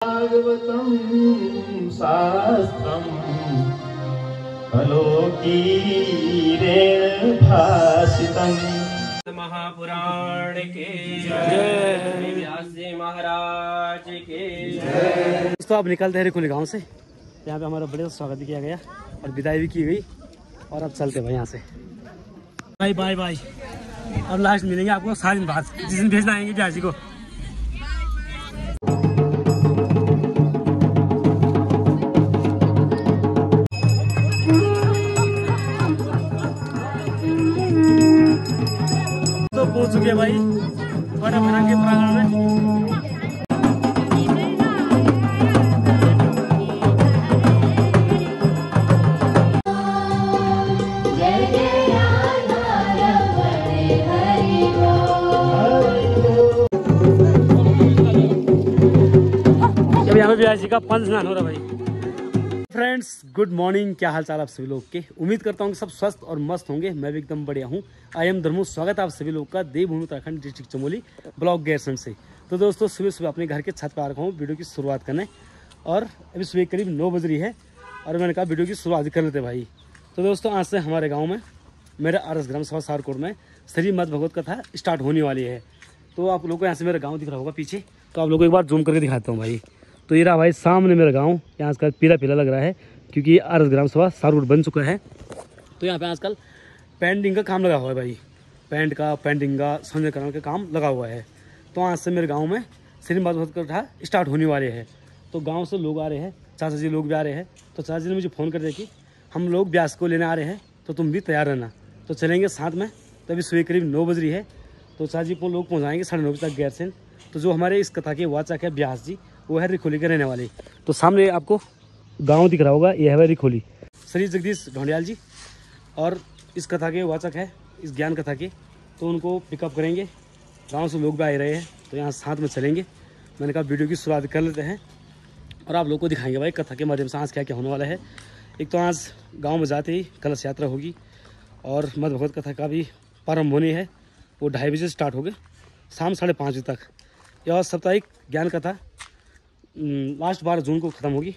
भागवतम शास्त्रम अलोकीरेण भाषितम। महापुराण के जय, व्यास जी महाराज के जय। दोस्तों अब निकलते हैं रिखोली गांव से। यहाँ पे हमारा बड़े स्वागत किया गया और विदाई भी की गई और अब चलते भाई यहाँ से। Bye bye bye. अब लास्ट मिलेंगे आपको 7 दिन बाद, जिस दिन भेजना आएंगे ब्याजी को। तो पहुंच चुके हैं भाई बड़ा भरा के प्रांगण में। अब यहाँ पे ब्याजी का पंच स्नान हो रहा भाई। फ्रेंड्स गुड मॉर्निंग, क्या हाल चाल आप सभी लोग के। उम्मीद करता हूँ कि सब स्वस्थ और मस्त होंगे। मैं भी एकदम बढ़िया हूँ। I am Dharmu. स्वागत है आप सभी लोग का देवभूमि उत्तराखंड डिस्ट्रिक्ट चमोली ब्लॉक गैरसैंण से। तो दोस्तों सुबह सुबह अपने घर के छत पर आ रखा हूँ वीडियो की शुरुआत करने, और अभी सुबह करीब 9 बज रही है और मैंने कहा वीडियो की शुरुआत कर लेते भाई। तो दोस्तों आज से हमारे गाँव में मेरे आरएस ग्राम सभा सारकोट में श्रीमद् भगवत कथा स्टार्ट होने वाली है। तो आप लोगों को यहाँ से मेरा गाँव दिख रहा होगा पीछे, तो आप लोगों को एक बार जूम करके दिखाता हूँ भाई। तो ये रहा भाई सामने मेरा गाँव। यहाँ आजकल पीला पीला लग रहा है क्योंकि आरएस ग्राम सभा सारकोट बन चुका है। तो यहाँ पे आजकल पेंटिंग का काम लगा हुआ है भाई। पेंट का, पेंटिंग का, सौंदर्यकरण का काम लगा हुआ है। तो आज से मेरे गांव में श्रीमद् भगवत कथा स्टार्ट होने वाले हैं। तो गांव से लोग आ रहे हैं, चाचा जी लोग भी आ रहे हैं। तो चाचा जी ने मुझे फ़ोन कर दिया कि हम लोग ब्यास को लेने आ रहे हैं, तो तुम भी तैयार रहना। तो चलेंगे साथ में। तो अभी सुबह करीब 9 बज रही है। तो चाचा जी को लोग पहुँचाएंगे 9:30 बजे तक गैरसैंण। तो जो हमारे इस कथा के वाचक है ब्यास जी, वो है रिखोली के रहने वाले। तो सामने आपको गाँव दिख रहा होगा, ये है रिखोली। श्री जगदीश ढोंडियाल जी और इस कथा के वाचक है, इस ज्ञान कथा के। तो उनको पिकअप करेंगे। गांव से लोग भी आ रहे हैं, तो यहाँ साथ में चलेंगे। मैंने कहा वीडियो की शुरुआत कर लेते हैं और आप लोग को दिखाएंगे भाई कथा के माध्यम से आज क्या क्या होने वाला है। एक तो आज गांव में जाते ही कलश यात्रा होगी और मद् भगवत कथा का भी प्रारंभ होनी है। वो 2:30 बजे स्टार्ट होगी, शाम 5:30 बजे तक। यह साप्ताहिक ज्ञान कथा लास्ट 12 जून को ख़त्म होगी।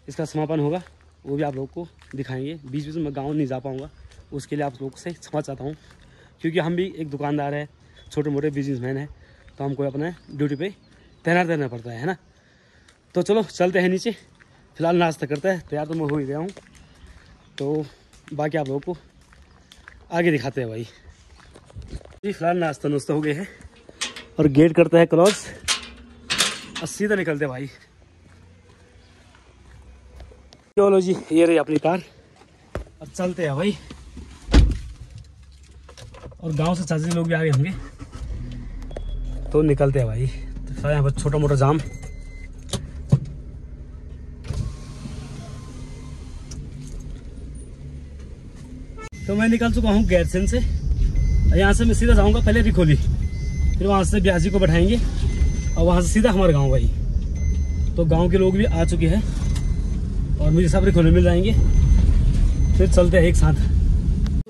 इसका समापन होगा, वो भी आप लोग को दिखाएंगे। बीच बीच में मैं गाँव नहीं जा पाऊँगा, उसके लिए आप लोग से क्षमा चाहता हूँ, क्योंकि हम भी एक दुकानदार है, छोटे मोटे बिजनेसमैन हैं। तो हमको अपने ड्यूटी पे तैनात रहना पड़ता है ना। तो चलो चलते हैं नीचे। फिलहाल नाश्ता करते हैं। तैयार तो मैं हो ही गया हूँ, तो बाकी आप लोगों को आगे दिखाते हैं भाई। जी फिलहाल नाश्ता नुश्ता हो गया है और गेट करते हैं क्लोज और सीधा निकलते हैं भाई। चलो जी, ये रही अपनी कार। अब चलते हैं भाई। और गांव से चाचा लोग भी आ गए होंगे, तो निकलते हैं भाई। तो फिर यहाँ पर छोटा मोटा जाम। तो मैं निकल चुका हूँ गैरसैंण से। यहाँ से मैं सीधा जाऊँगा पहले रिखोली, फिर वहाँ से ब्याजी को बैठाएंगे और वहाँ से सीधा हमारे गाँव भाई। तो गाँव के लोग भी आ चुके हैं और मुझे सब रिखोली मिल जाएंगे, फिर चलते हैं एक साथ।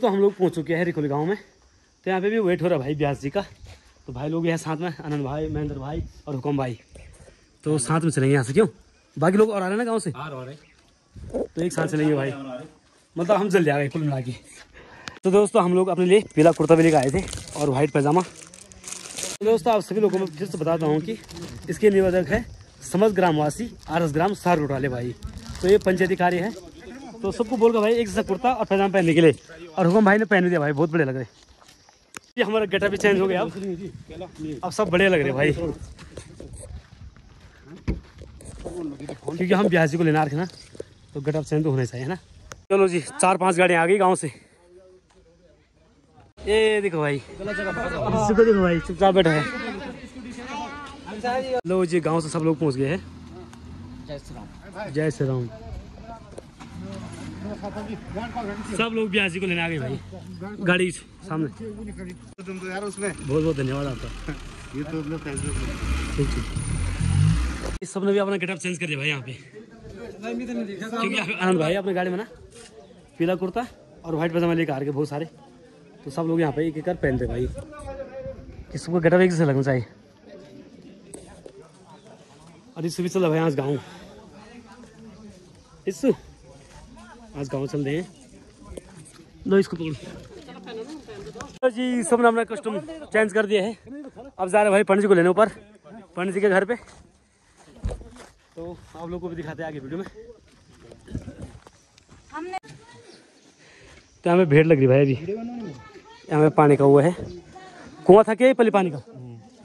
तो हम लोग पहुँच चुके हैं रिखोली गाँव में। तो यहाँ पे भी वेट हो रहा है भाई ब्यास जी का। तो भाई लोग यहाँ साथ में, आनंद भाई, महेंद्र भाई और हुकम भाई। तो साथ में चलेंगे यहाँ से। क्यों बाकी लोग और आ रहे हैं ना गाँव से, तो एक साथ चलेंगे भाई। मतलब हम जल्दी आ गए कुल मिला के। तो दोस्तों हम लोग अपने लिए पीला कुर्ता भी लेकर आए थे और वाइट पैजामा। तो दोस्तों आप सभी लोगों को मैं फिर से बताता हूँ कि इसके निवेदक है समस्त ग्रामवासी आरएस ग्राम सारकोट वाले भाई। तो ये पंचायती कार्य है, तो सबको बोलकर भाई एक जैसा कुर्ता और पैजामा पहनने के लिए। और हुकम भाई ने पहन दिया भाई, बहुत बढ़िया लग रहे। ये हमारा गेटअप भी चेंज हो गया अब सब बढ़िया लग रहे भाई, क्योंकि हम ब्याजी को लेना आ रखे ना, तो गेटअप चेंज तो होना चाहिए ना। चलो जी 4-5 गाड़ियाँ आ गई गाँव से। ये देखो भाई, देखो भाई चुपचाप बैठा है। लो जी गांव से सब लोग पहुंच गए हैं। जय श्री राम। सब लोग ब्याजी को लेने आ गए भाई गाड़ी सामने। तुम तो यार उसमें बहुत बहुत धन्यवाद आपका। ये तो ठीक ठीक। इस सब ने भी अपना गेटअप चेंज कर दिया भाई यहाँ पे, क्योंकि आनंद भाई अपनी गाड़ी में ना पीला कुर्ता और व्हाइट पैजामा लेकर आ रहे बहुत सारे। तो सब लोग यहाँ पे एक एक कर पहनते भाई, कि सबको गेटअप एक जैसे लगना चाहिए। और इससे भी चल भाई आज गाँव इस आज गाँव चल रहे हैं। लो इसको पकड़ो। तो जी सबने अपना कस्टम चेंज कर दिया है। अब जा रहे भाई पंडित जी को लेने ऊपर पंडित जी के घर पे। तो आप लोगों को भी दिखाते हैं आगे वीडियो में। तो हमें भीड़ लग रही भाई अभी। यहाँ में पानी का हुआ है कुआं था क्या ये पहले पानी का।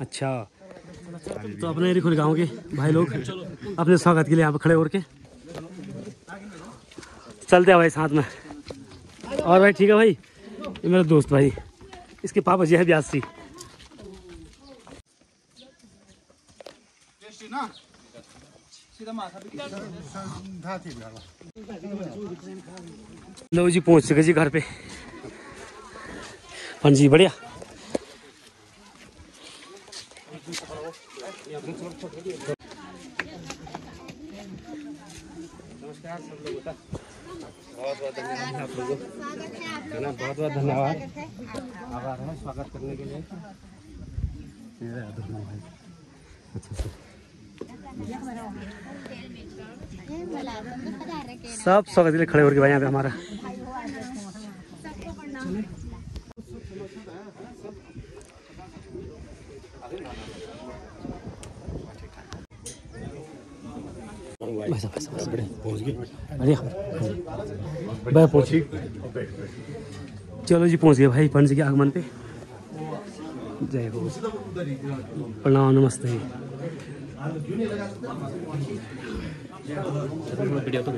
अच्छा तो अपने रिखुल गाँव के भाई लोग अपने स्वागत के लिए यहाँ पे खड़े हो के चलते हैं भाई साथ में। और भाई ठीक है भाई ये मेरा दोस्त भाई इसके पापा जी है ब्यासी। लो जी पहुंच चुके जी घर पे। हाँ जी बढ़िया। नमस्कार सब लोगों का बहुत बहुत धन्यवाद आप लोगों को है ना। बहुत बहुत धन्यवाद आभार है स्वागत करने के लिए। सब स्वागत के लिए खड़े होकर भाई यहाँ पे हमारा। बढ़िया पहुँच चलो जी पहुँच गए भाई पंडित जी के आगमन पे। जय हो प्रणाम नमस्ते। वीडियो तो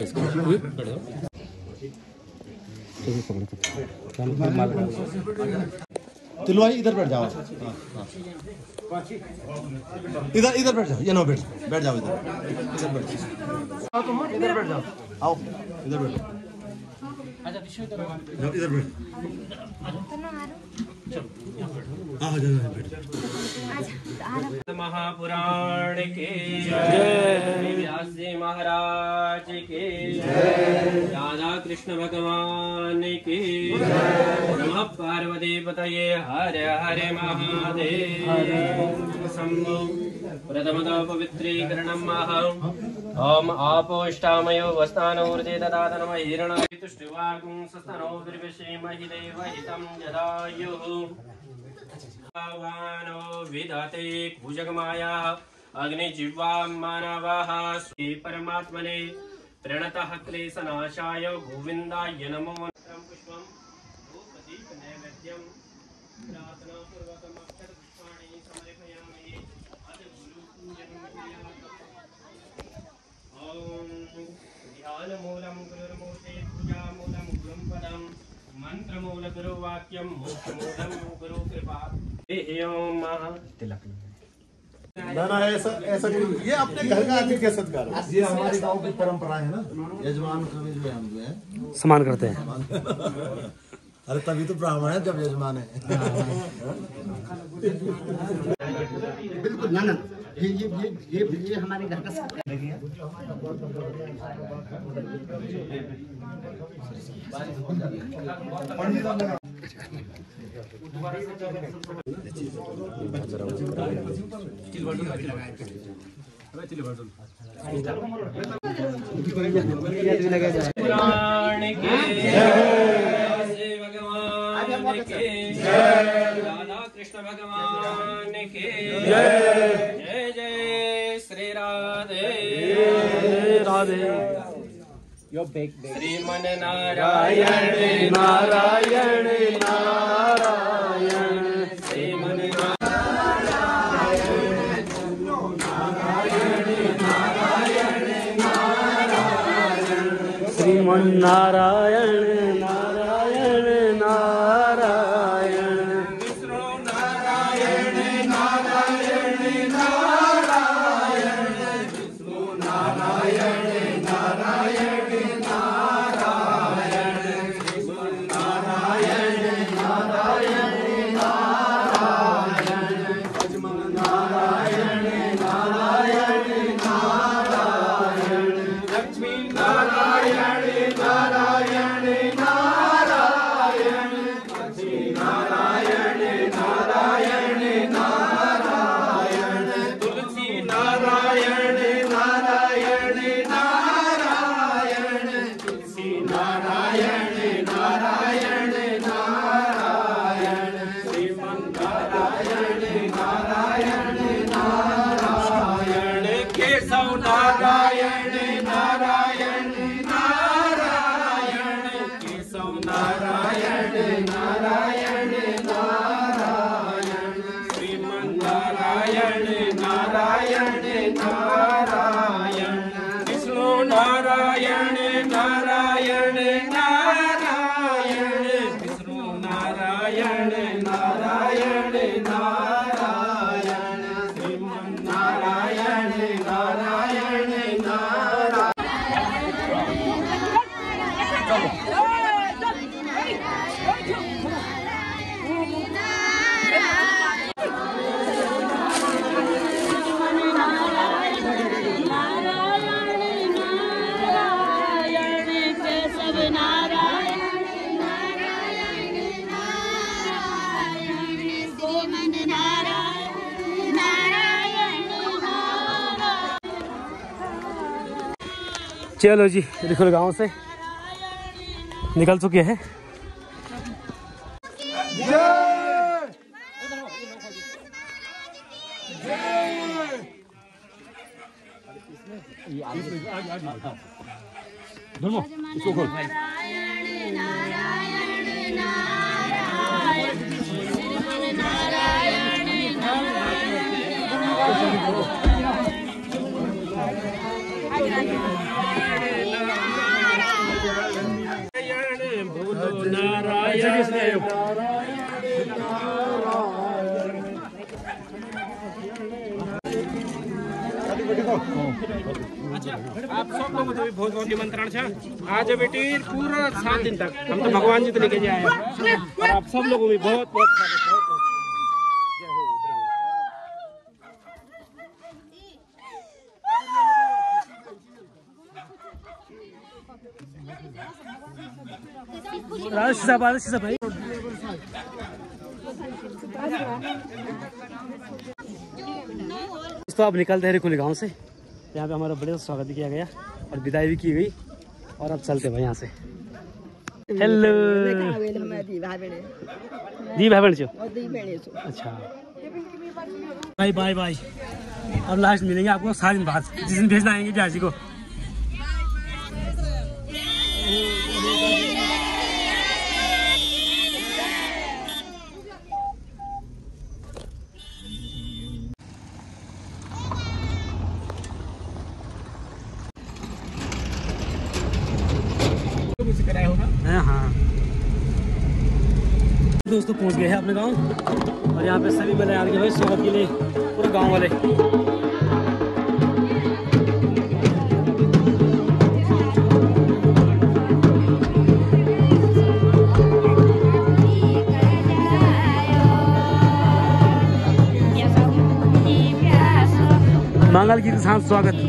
तिलवाई इधर बैठ जाओ। इधर इधर बैठ जाओ। ये नो बैठ जाओ इधर बैठ इधर बैठ जाओ। आओ इधर बैठ इधर बैठ। महापुराण के जय व्यास जी महाराज के राधा कृष्ण भगवान के नमः पार्वती पतये हर हर महादेव शंभो प्रथमतः पवित्रीकरणम् ओम आपोष्टामयो वस्तानोर्जे ददातनम हिरणाय तुष्टिवागुं सस्तनो विर्विषेमहि देवहितं जदायुः भगवानो विदते भुजगमाया अग्निजिह्वा मानवः स्वे परमात्मने प्रणतः क्लेशनाशाय गोविन्दाय नमो नमः। पुष्पं धूपदीप नैवेद्यं प्रार्थनापूर्वकम् अक्षरपुष्पाणि समर्पयामि। अथ गुरुपूजनं ॐ ध्यानमूलं गुरुर्मूर्ते पूजामूलं गुरुं पदम् मंत्रमूल गुरुवाक्यम मोक्षमूलम गुरु कृपा। तिलक ना ना ऐसा ऐसा ये अपने घर का आतिथ्य सत्कार। ये हमारे गांव की परंपरा है ना। यजमान कभी जो हम जो है सम्मान करते हैं। अरे तभी तो ब्राह्मण है जब यजमान है। बिल्कुल ना ना ये हमारे घर का सत्कार है। पुराण के जय भगवान के राधा कृष्ण भगवान के जय जय श्री राधे राधे श्रीमन नारायण नारायण नारायण श्रीमन श्रीमन नारायण नारायण नारायण विष्णु नारायण नारायण नारायण विष्णु नारायण नारायण नारायण विष्णु नारायण नारायण नारायण लक्ष्मण नारायण नारायण नारायण लक्ष्मी नारायण नारायण नारायण लक्ष्मी नारायण नारायण नारायण तुलसी नारायण केशव नारायण नारायण नारायण केशव नारायण नारायण नारायण श्रीमन नारायण नारायण नारायण विष्णु नारायण नारायण नारायण विष्णु नारायण नारायण नारायण श्रीमन नारायण नारायण नारायण चलो जी, देखो गांव से निकल चुके हैं। इसको खोल। अच्छा, आप सब लोग तो बहुत बहुत निमंत्रण है आज बेटी पूरा 7 दिन तक हम तो भगवान जी तो लेके जाए और आप सब लोगों में बहुत बहुत भाई तो अब निकलते हैं रिकुल गांव से। यहाँ पे हमारा बड़े स्वागत किया गया और विदाई भी की गई और अब चलते भाई यहाँ से। हेलो दी भाई बहन छो। अच्छा बाय बाय बाय। अब लास्ट मिलेंगे आपको 7 दिन बाद, जिस दिन भेजना आएंगे ब्याजी को। हाँ दोस्तों पहुंच गए हैं अपने गांव और यहाँ पे सभी मिले आ गए भाई स्वागत के लिए पूरे गांव वाले। मंगल गीत के साथ स्वागत।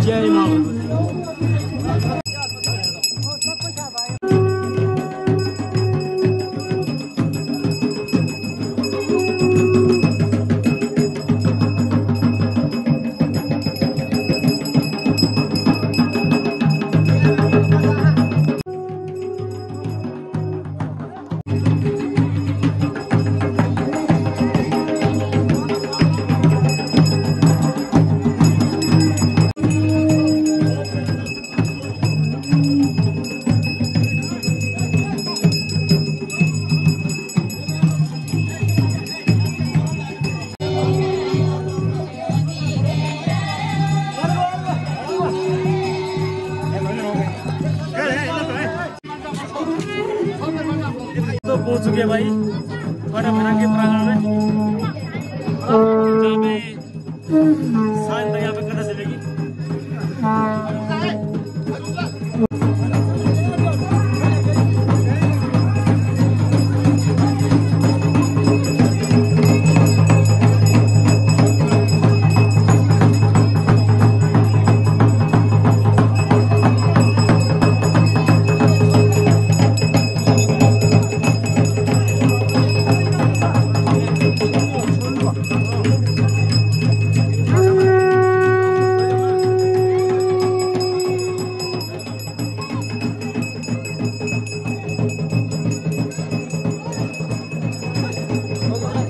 जय मां। तो पहुंच चुके हैं भाई बड़ा के प्रांगण में, जहाँ पे शायद यहाँ पे कथा चलेगी।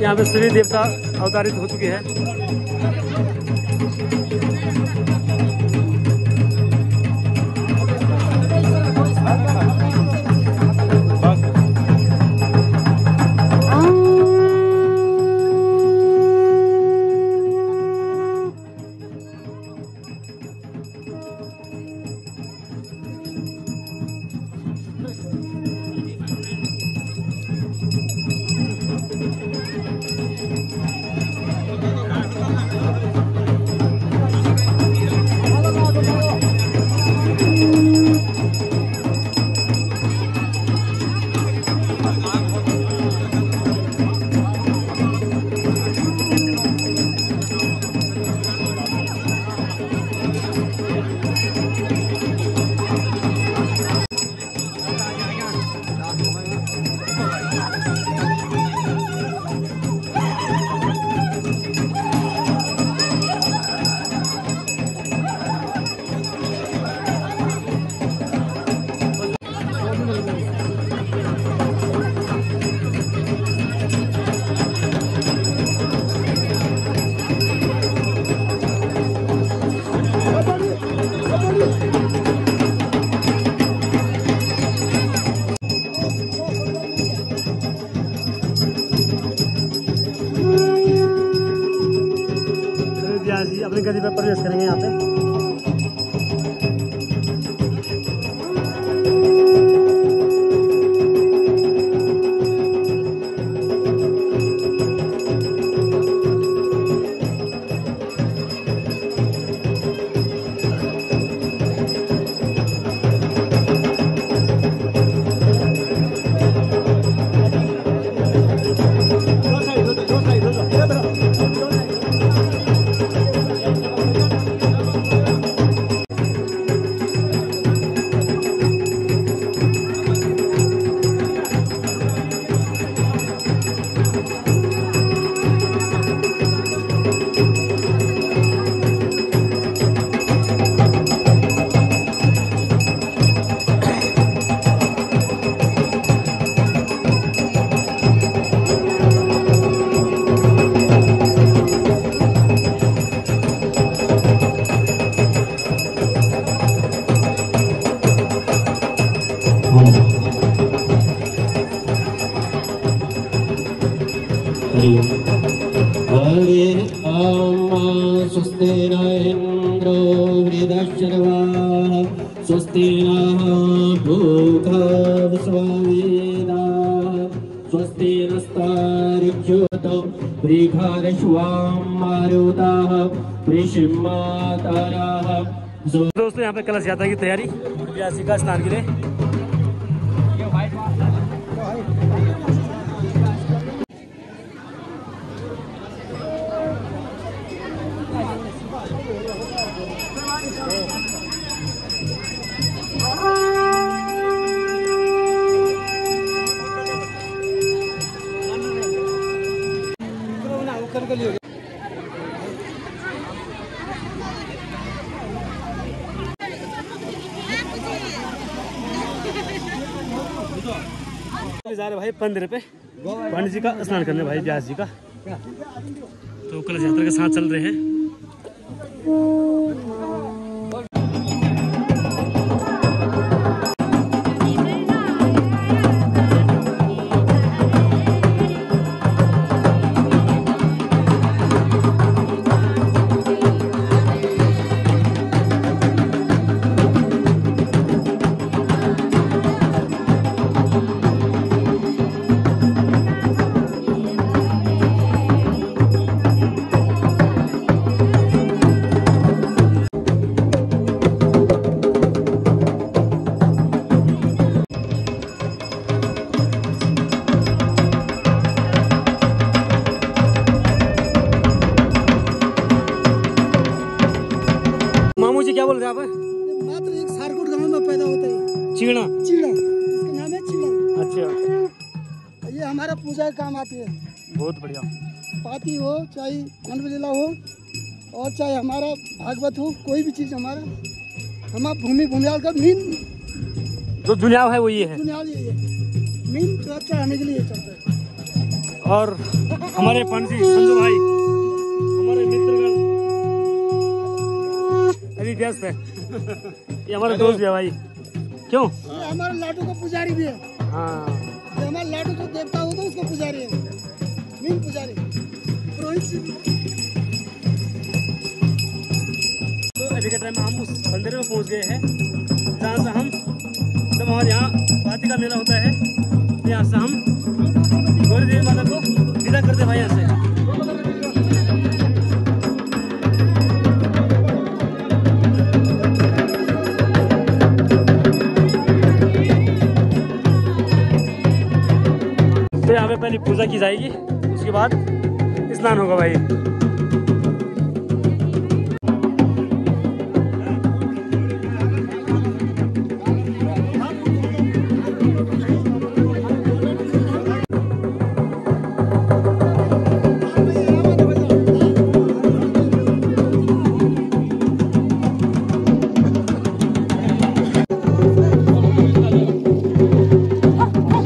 यहाँ पे सभी देवता अवतारित हो चुके हैं। अपनी गति पर प्रवेश करेंगे यहाँ पे। हरे स्वस्ति न इंद्रो वृद्धश्रवाः स्वस्ति नः पूषा विश्ववेदाः स्वस्ति नस्तार्क्ष्योतो वृषभाश्वां मारुताः वृषिमातरः। दोस्तों यहाँ पे कलश यात्रा की तैयारी व्यासी का स्नान के लिए। जा रहे भाई पंद्रह पे पंडित जी का स्नान करने भाई व्यास जी का, तो कलश यात्रा के साथ चल रहे हैं। मामू जी क्या बोल रहे हैं आप? मात्र एक सारकोट गांव में पैदा होता है चीड़ा चीड़ा, इसका नाम है चीड़ा। अच्छा, ये हमारा पूजा के काम आती है। बहुत बढ़िया। पाती हो चाहे अनबलीला हो और चाहे हमारा भागवत हो, कोई भी चीज हमारा भूमि भूमियाल का मीन जो जुनियाव है वो ये है, दुनिया ये है मीन चढ़ाने के लिए चलता है। और हमारे पंडित जी संजू भाई हमारे मित्रगण अभी व्यस्त है। ये हमारा दोस्त भी है भाई। क्यों? ये हमारा लाडू का पुजारी भी है। हाँ, ये हमारा लाडू जो देवता होता है उसका पुजारी है, मीन पुजारी पुरोहित जी। तो अभी के टाइम में हम उस मंदिर में पहुंच गए हैं जहाँ से हम जब हमारे यहाँ पाती का मेला होता है, तो यहाँ से हम गौरी देवी माता को विदा करते भाई यहाँ से। तो यहाँ पे पहले पूजा की जाएगी, उसके बाद स्नान होगा भाई।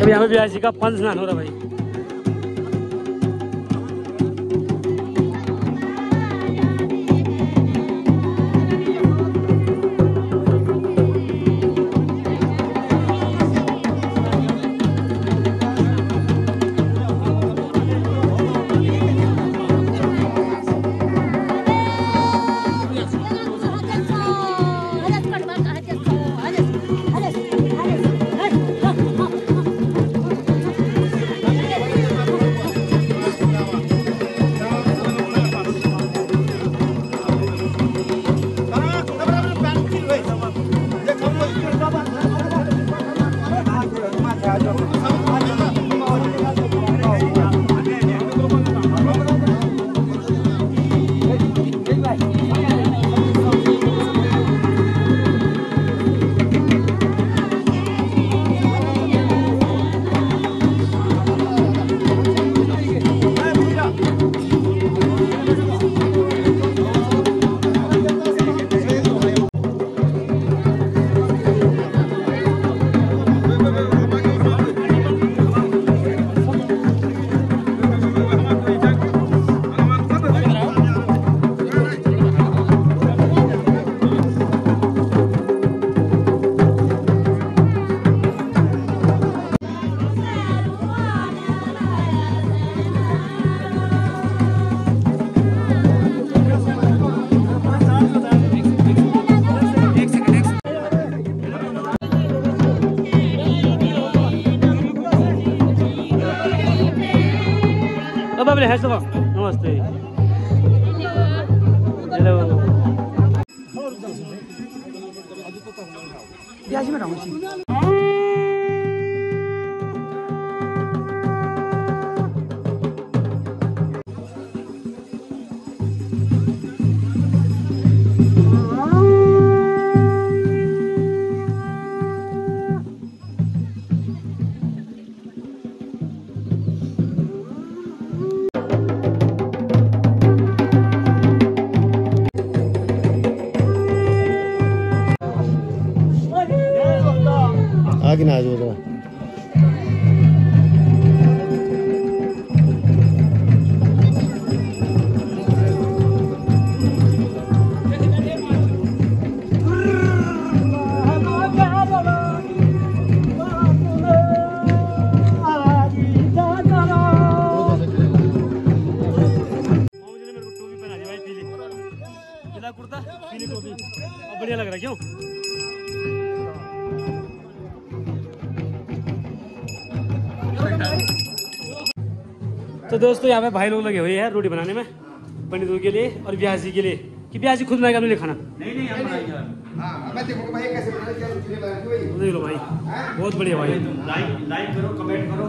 अभी यहाँ पे व्यास जी का पंच स्नान हो रहा भाई। बोले है सब नमस्ते। हेलो प्याज में डालूं आगे ना आ जाओ जरा। कुर्ता पीली टोपी बढ़िया लग रहा है क्यों? तो दोस्तों यहाँ पे भाई लोग लगे हुए हैं रोटी बनाने में पंडितों के लिए और ब्याह जी के लिए कि ब्याह जी खुद बनाएगा अपने लिए खाना। देख लो भाई बहुत बढ़िया भाई। लाइक करो कमेंट करो।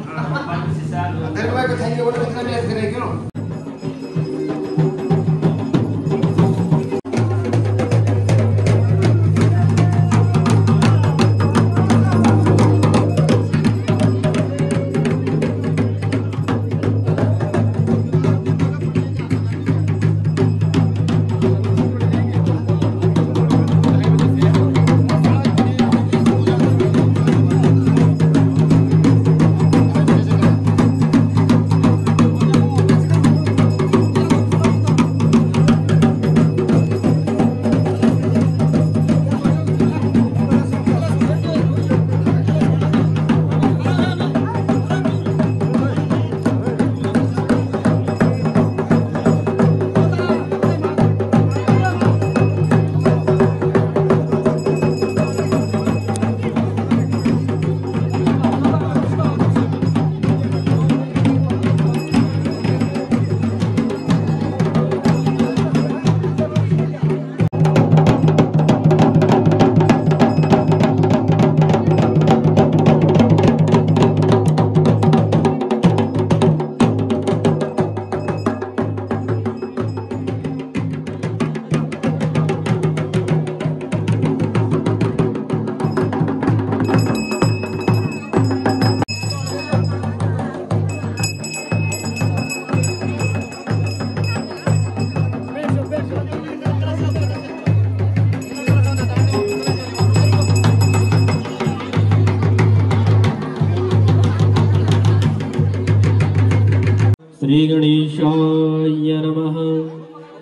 श्री गणेशाय नमः।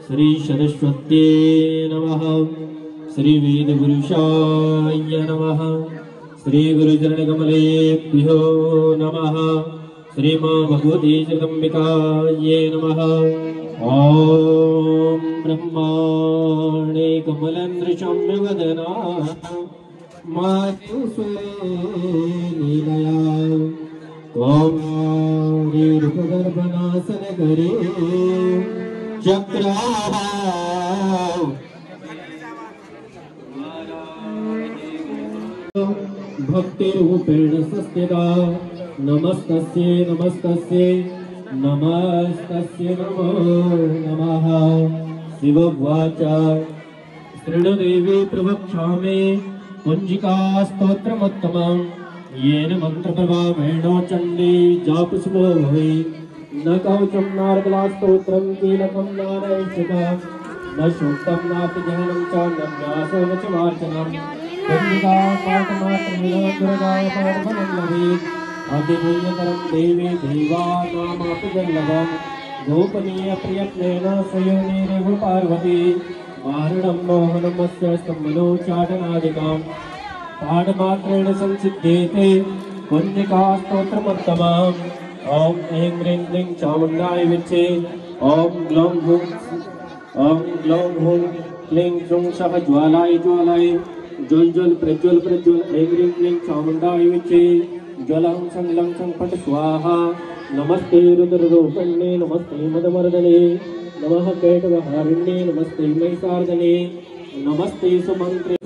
श्री सरस्वत्यै नमः। श्री वेदपुरुषाय नमः। श्री गुरुचरणकमलेभ्यो नमः। श्री मां भगवती जगदम्बिकायै नमः। ओम ब्रह्माणे कमलेन्द्रशम्यवदना मातुस्वलीलया रूपगर्भनाशन करे चक्रा भक्ति रूपेण संस्थिता नमस्तस्यै नमस्तस्यै नमस्तस्यै नमो नमः। शिववाच शृणुदेवी प्रवक्ष्यामि कुञ्जिका स्तोत्रमुत्तमम् येन मंत्रप्रभावेण चण्डी जापसुभो भवेत्। न कवचं नारदस्तोत्रं कीलकं नारायणशुभा न सूक्तं नास्ति ध्यानं च न व्यासो न च वाचनं। कुञ्जिका पाठमात्रेण दुर्गा पाठफलं लभेत्। अतिपुण्यकरं देवी देवानामापि दुर्लभं। गोपनीयप्रयत्नेन स्वयोनिरेव पार्वती मारणं मोहनमस्य स्तम्भनोच्चाटनादिकम् पाठमात्रेण संसिद्ध्येते कुञ्जिका स्तोत्रमुत्तमम्। ओम ऐं ह्रीं क्लीं चामुण्डाय विच्चे। ओम ग्लौं हुं क्लीं श्रूं सः ज्वालाय ज्वालाय। ज्वल ज्वल प्रज्वल प्रज्वल। ऐं ह्रीं क्लीं चामुण्डाय विच्चे। ज्वलं संलं संपट स्वाहा नमस्ते रुद्ररूपण्ये नमस्ते मदमर्दने नमः कैटवहारिण्ये नमस्ते महिषार्दने नमस्ते सुमंत्रे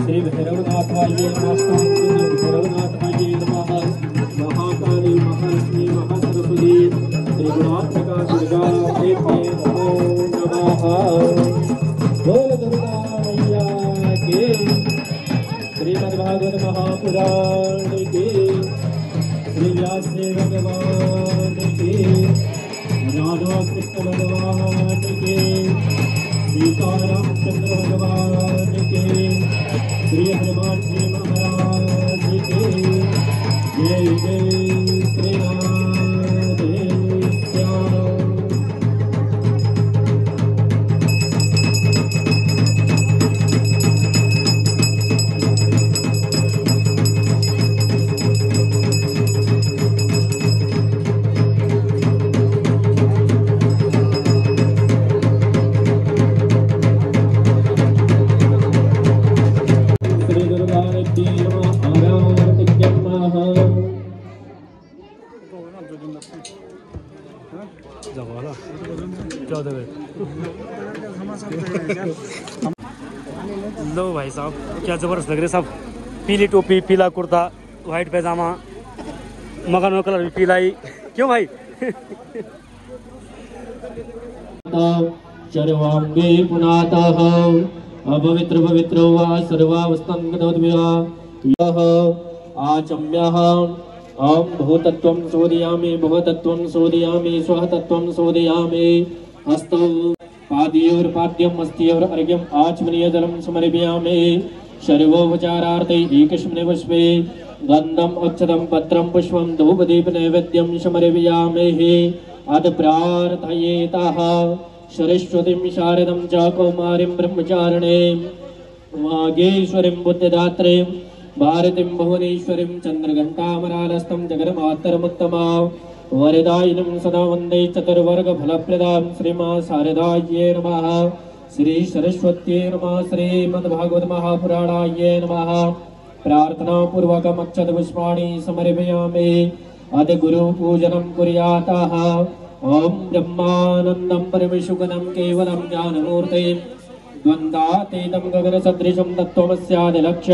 श्री भैरवनाथाय भैरवनाथाय नमः महाकाली महालक्ष्मी महासरस्वती त्रिगुणात्मका दुर्गा देवी नमो नमः। बोल दुर्गा मैया के श्रीमद्भागवत महापुराण के श्री व्यास भगवान के राधा कृष्ण भगवान के सीतारामचंद्र भगवान के श्री हनुमान जी महाराज के जय जय श्री राधे श्याम। लो भाई साहब क्या ज़बरदस्त लग रहे साहब। पीली टोपी, पीला कुर्ता, वाइट पैजामा, मकान में कलर भी पीला ही। क्यों भाई? चरवांगे पुनातः अपवित्र पवित्रो वा सर्वावस्थान्गतोद्विवा यः आचम्यः अहं भूतत्वं शोधयामि भवतत्वं शोधयामि स्वः तत्वं शोधयामि हस्तौ पाद्योर्पाद्यम् अस्त्योर् अर्घ्यम् आचमनीय जलं समर्पयामि सर्वोपचारार्थे एकस्मिन् पुष्पे गन्धम् अक्षतं पत्रं पुष्पं धूपदीप नैवेद्यं समर्पयामि अथ प्रार्थयेतः सरस्वतीं शारदं च कौमारीं ब्रह्मचारिणीं वागीश्वरीं बुद्धिदात्रीं भारतीं भुवनेश्वरीं चन्द्रघण्टामरालस्तं जगन्मातरमुत्तमा वरदायिनीं सदा वन्दे चतुर्वर्गफलप्रदां श्रीमा शारदायै नमः। श्री सरस्वत्यै नमः। श्रीमद्भागवत महापुराणायै नमः। प्रार्थनापूर्वकम् अक्षतपुष्पाणि समर्पयामि अथ गुरुपूजनं कुर्यातः। ॐ ब्रह्मानन्दं परमसुखदं केवलं ज्ञानमूर्तिं द्वन्द्वातीतं गगनसदृशं तत्त्वमस्यादिलक्ष्य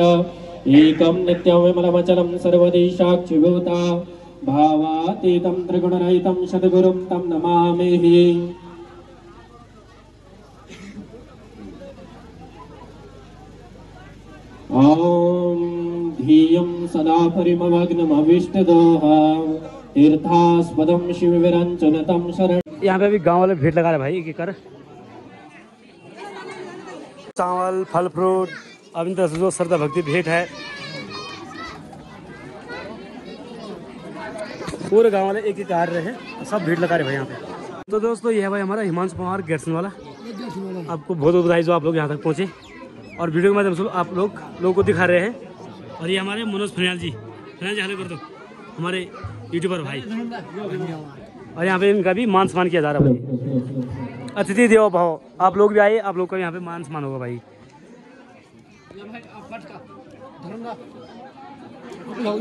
एकं नित्यं विमलमचलं सर्वदी साक्षिभूता भावातीतं त्रिगुणरहितं सद्गुरुं तं नमामि। ॐ धियं सदा परिमग्नमविष्टदोः तीर्थास्पदं शिवविरञ्चनतं शरण। यहाँ पे अभी गांव वाले भेंट लगा रहे भाई एक कर चावल फल फ्रूट। अब इन तरह से जो श्रद्धा भक्ति भेंट है पूरे गांव वाले एक आ रहे हैं, सब भीड़ लगा रहे भाई यहाँ पे। तो दोस्तों ये है भाई हमारा हिमांशु कुमार गैरसन वाला। आपको बहुत बहुत बधाई जो आप लोग यहाँ तक पहुँचे और वीडियो के माध्यम से आप लोगों को दिखा रहे हैं। और ये हमारे मनोज फनियाल जी हेलो कर दो, हमारे यूट्यूबर भाई। और यहाँ पे इनका भी मान सम्मान किया जा रहा है भाई। अतिथि देवो भव, आप लोग भी आए, आप लोग का यहाँ पे मान सम्मान होगा भाई। लो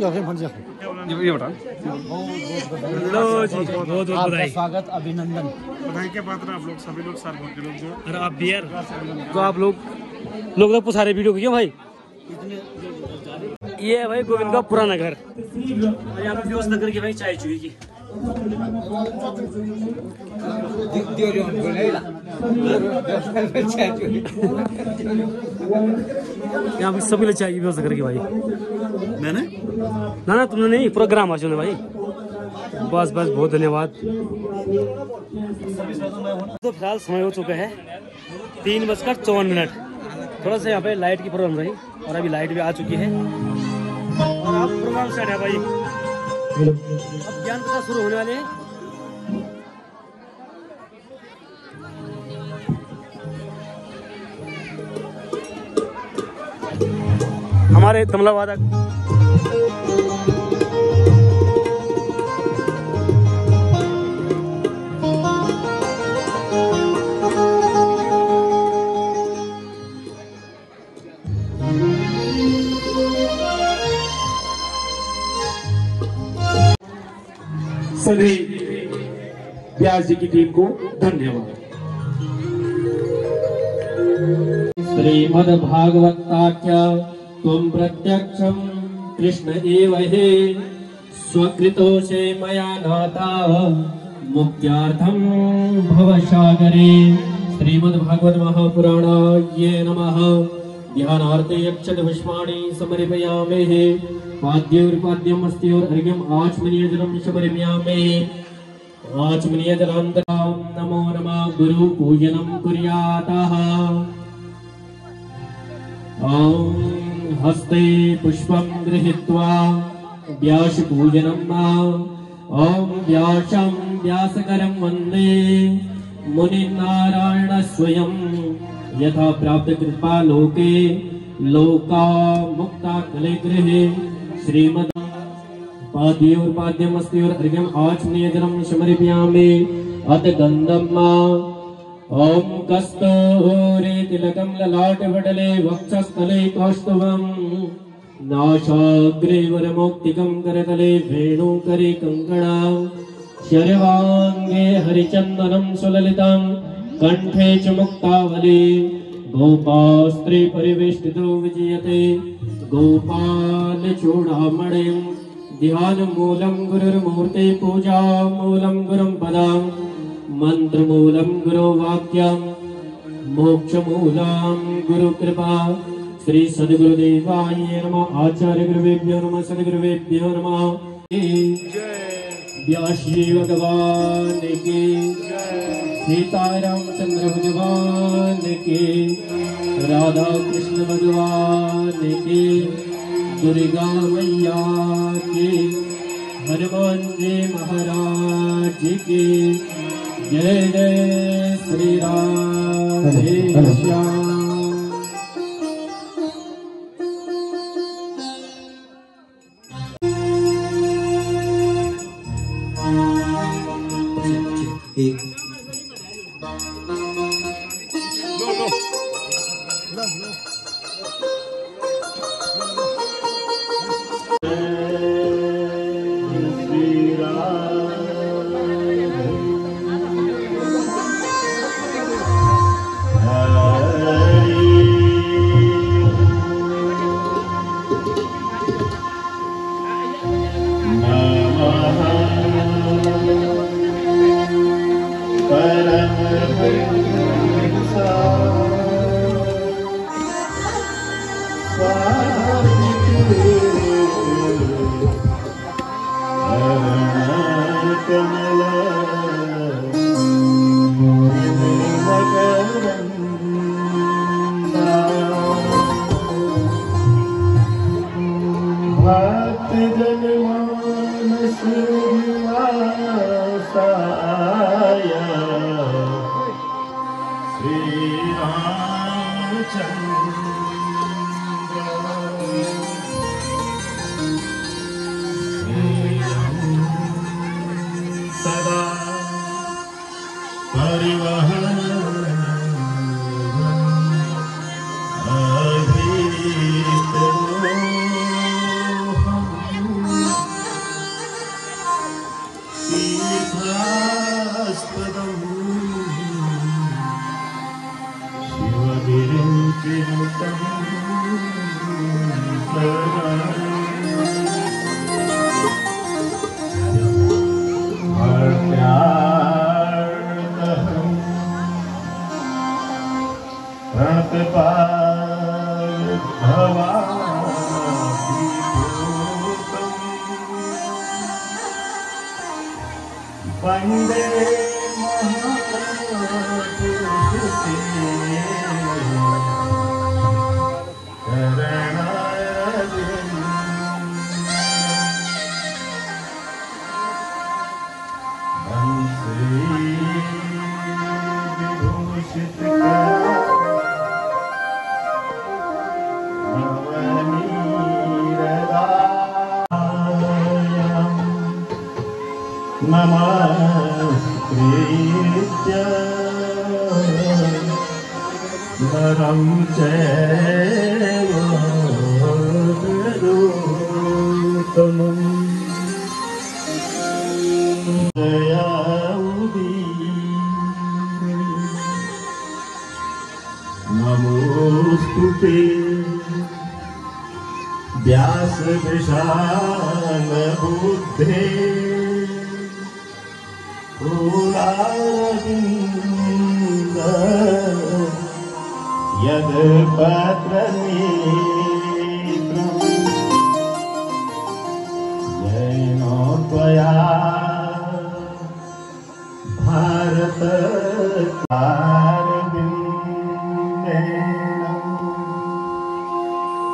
जी बहुत बहुत बधाई, स्वागत, अभिनंदन। बधाई के पात्र आप लोग सभी लोग साल भर के लोग जो अरे आप बियर तो आप लोग तो पूछा रहे वीडियो को क्यों भाई। ये है भाई गोविंद का पुराना घर। और यहाँ पे व्यवस्था करके भाई चाय चुई की। यहाँ पे सभी लोग चाय की व्यवस्था करके भाई। मैंने ना तुमने नहीं, पूरा ग्राम वासियों ने भाई। बस बहुत धन्यवाद। तो फिलहाल समय हो चुका है 3:54। थोड़ा सा यहाँ पे लाइट की प्रॉब्लम रही और अभी लाइट भी आ चुकी है और अब प्रोग्राम सेट है भाई। अब ज्ञान कथा शुरू होने वाले हैं। हमारे तबला वादक सभी व्यास जी की टीम को धन्यवाद। श्रीमद्भागवताख्य त्वं प्रत्यक्षं कृष्ण एव हि स्वकृतोषे मया नाता मुक्त्यार्थं भवसागरे। श्रीमद्भागवत महापुराणाय नमः। ध्यानार्थे यक्षत पुष्पाणि समर्पयामि। पाद्योर्पाद्यम् अस्त्योर्घ्यम् आचमनीयजलं समर्पयामि। आचमनीयजलान्तरां नमो नमः। गुरुपूजनं कुर्यातः। ॐ हस्ते पुष्पं गृहीत्वा व्यासपूजनं। ॐ व्यासं व्यासकरं वन्दे मुनिनारायण स्वयं। यथा प्राप्त कृपा लोके लोका मुक्ता कले गृहे। श्रीमद् पाद्योर्पाद्यमस्त्योर्घ्यम् आचमनीयजलं समर्पयामि। अथ गन्धम्। ॐ कस्तूरी तिलकं ललाटपटले वक्षस्थले कौस्तुभम्। नासाग्रे वरमौक्तिकं करतले वेणुकरे कङ्कणं। शर्वाङ्गे हरिचन्दनं सुललितं कण्ठे च मुक्तावली। गोपास्त्रे परिवेष्टितो विजयते गोपालचूडामणिं। ध्यानमूलं गुरुर्मूर्ते पूजामूलं गुरुं पदं। मंत्रमूलं गुरुवाक्यं मोक्षमूलं गुरुकृपा। श्री सद्गुरुदेवाय नमः। आचार्य गुरुवेभ्यो नमः। सद्गुरुवेभ्यो नमः। व्यासी भगवान की। सीतारामचंद्र भगवान की। राधा कृष्ण भगवान की। दुर्गा मैया की। हनुमान जी महाराज की। जय जय श्री राम श्याम। नमस्कृत्य नरं चैव नरोत्तमम् नमोस्तुते व्यासविशालबुद्धे पूरारविन्द यद्पत्रनेत्रम् येन त्वया भारतकारविन्देन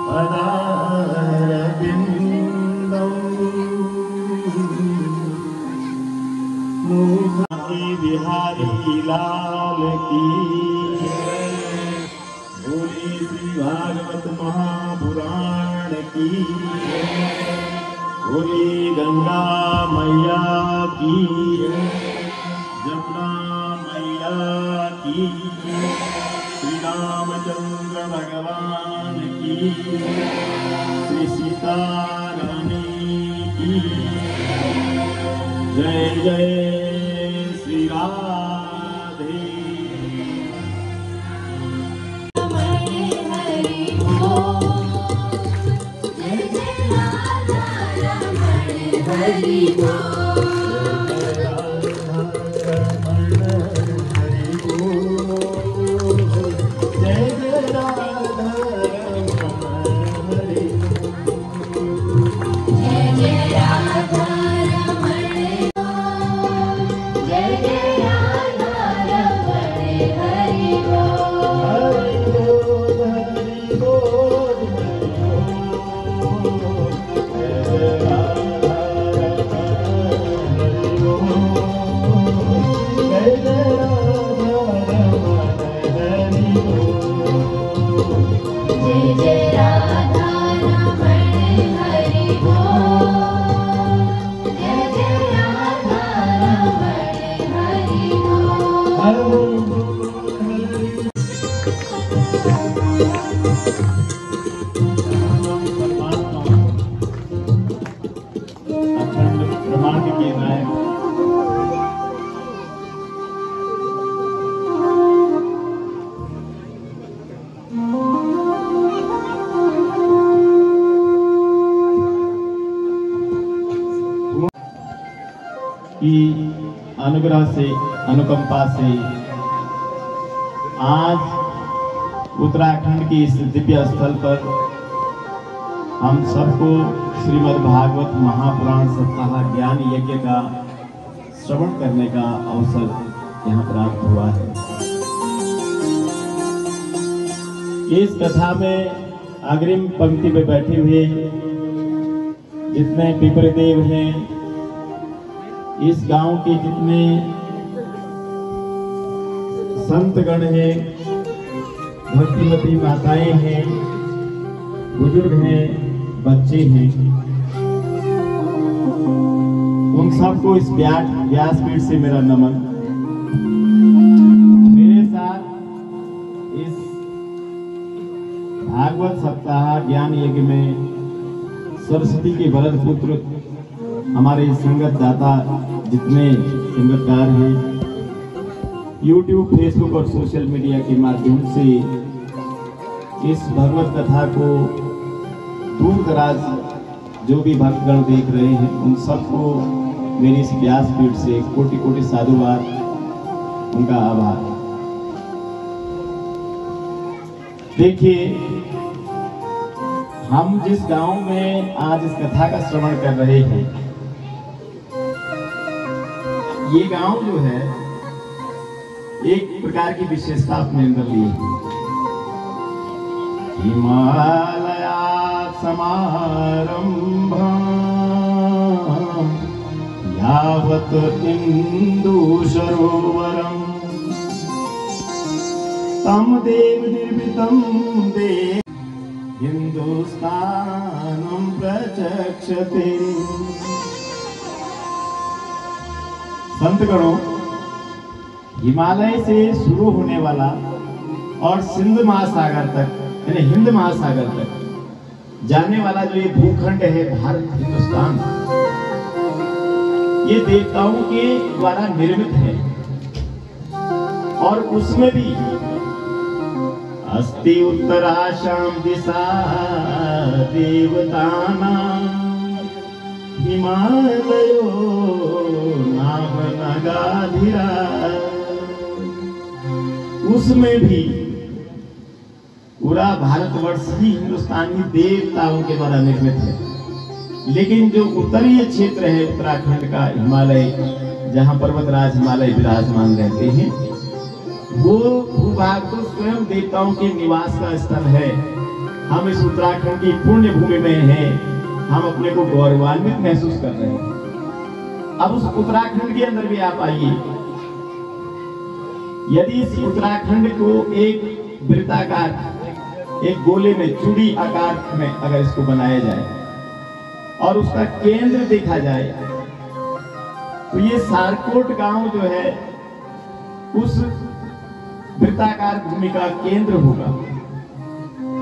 पदारविन्दम् मुखानि बिहारी लाल की बोली श्री भागवत महापुराण की बोली गंगा मैया की जमुना मैया की श्री रामचंद्र भगवान की श्री सीता रानी की जय जय श्री राधे। की अनुग्रह से अनुकंपा से आज उत्तराखंड की इस दिव्य स्थल पर हम सबको श्रीमद् भागवत महापुराण सप्ताह ज्ञान यज्ञ का श्रवण करने का अवसर यहाँ प्राप्त हुआ है। इस कथा में अग्रिम पंक्ति में बैठे हुए जितने पिपरदेव हैं, इस गांव के जितने संतगण हैं, भक्तिमती माताएं हैं, बुजुर्ग हैं, बच्चे हैं, उन सबको इस व्यासपीठ से मेरा नमन। मेरे साथ इस भागवत सप्ताह ज्ञान यज्ञ में सरस्वती के वरद पुत्र हमारे संगत दाता जितने संगतकार हैं, YouTube, फेसबुक और सोशल मीडिया के माध्यम से इस भगवत कथा को दूर दराज जो भी भक्तगण देख रहे हैं, उन सबको मेरी इस व्यासपीठ से कोटि कोटि साधुवाद, उनका आभार। देखिए, हम जिस गांव में आज इस कथा का श्रवण कर रहे हैं, ये गांव जो है एक प्रकार की विशेषता अपने अंदर ली है। हिमालया समारंभं यावत् इंदु सरोवरं तम देव निर्मितं देव हिंदुस्तानं प्रचक्षते। संतगणों, हिमालय से शुरू होने वाला और सिंध महासागर तक यानी हिंद महासागर तक जाने वाला जो ये भूखंड है भारत हिंदुस्तान, ये देवताओं के द्वारा निर्मित है। और उसमें भी अस्ति उत्तराशाम दिशा देवतानां हिमालयो नाम नगाधिरा, उसमें भी पूरा भारतवर्ष ही हिंदुस्तानी देवताओं के द्वारा निर्मित है। लेकिन जो उत्तरीय क्षेत्र है उत्तराखंड का हिमालय, जहां पर्वतराज हिमालय विराजमान रहते हैं, वो भूभाग तो स्वयं देवताओं के निवास का स्थल है। हम इस उत्तराखंड की पुण्य भूमि में हैं, हम अपने को गौरवान्वित महसूस कर रहे हैं। अब उस उत्तराखंड के अंदर भी आप आइए, यदि इस उत्तराखंड को एक वृत्ताकार, एक गोले में चूड़ी आकार में अगर इसको बनाया जाए और उसका केंद्र देखा जाए, तो ये सारकोट गांव जो है उस वृत्ताकार भूमि का केंद्र होगा।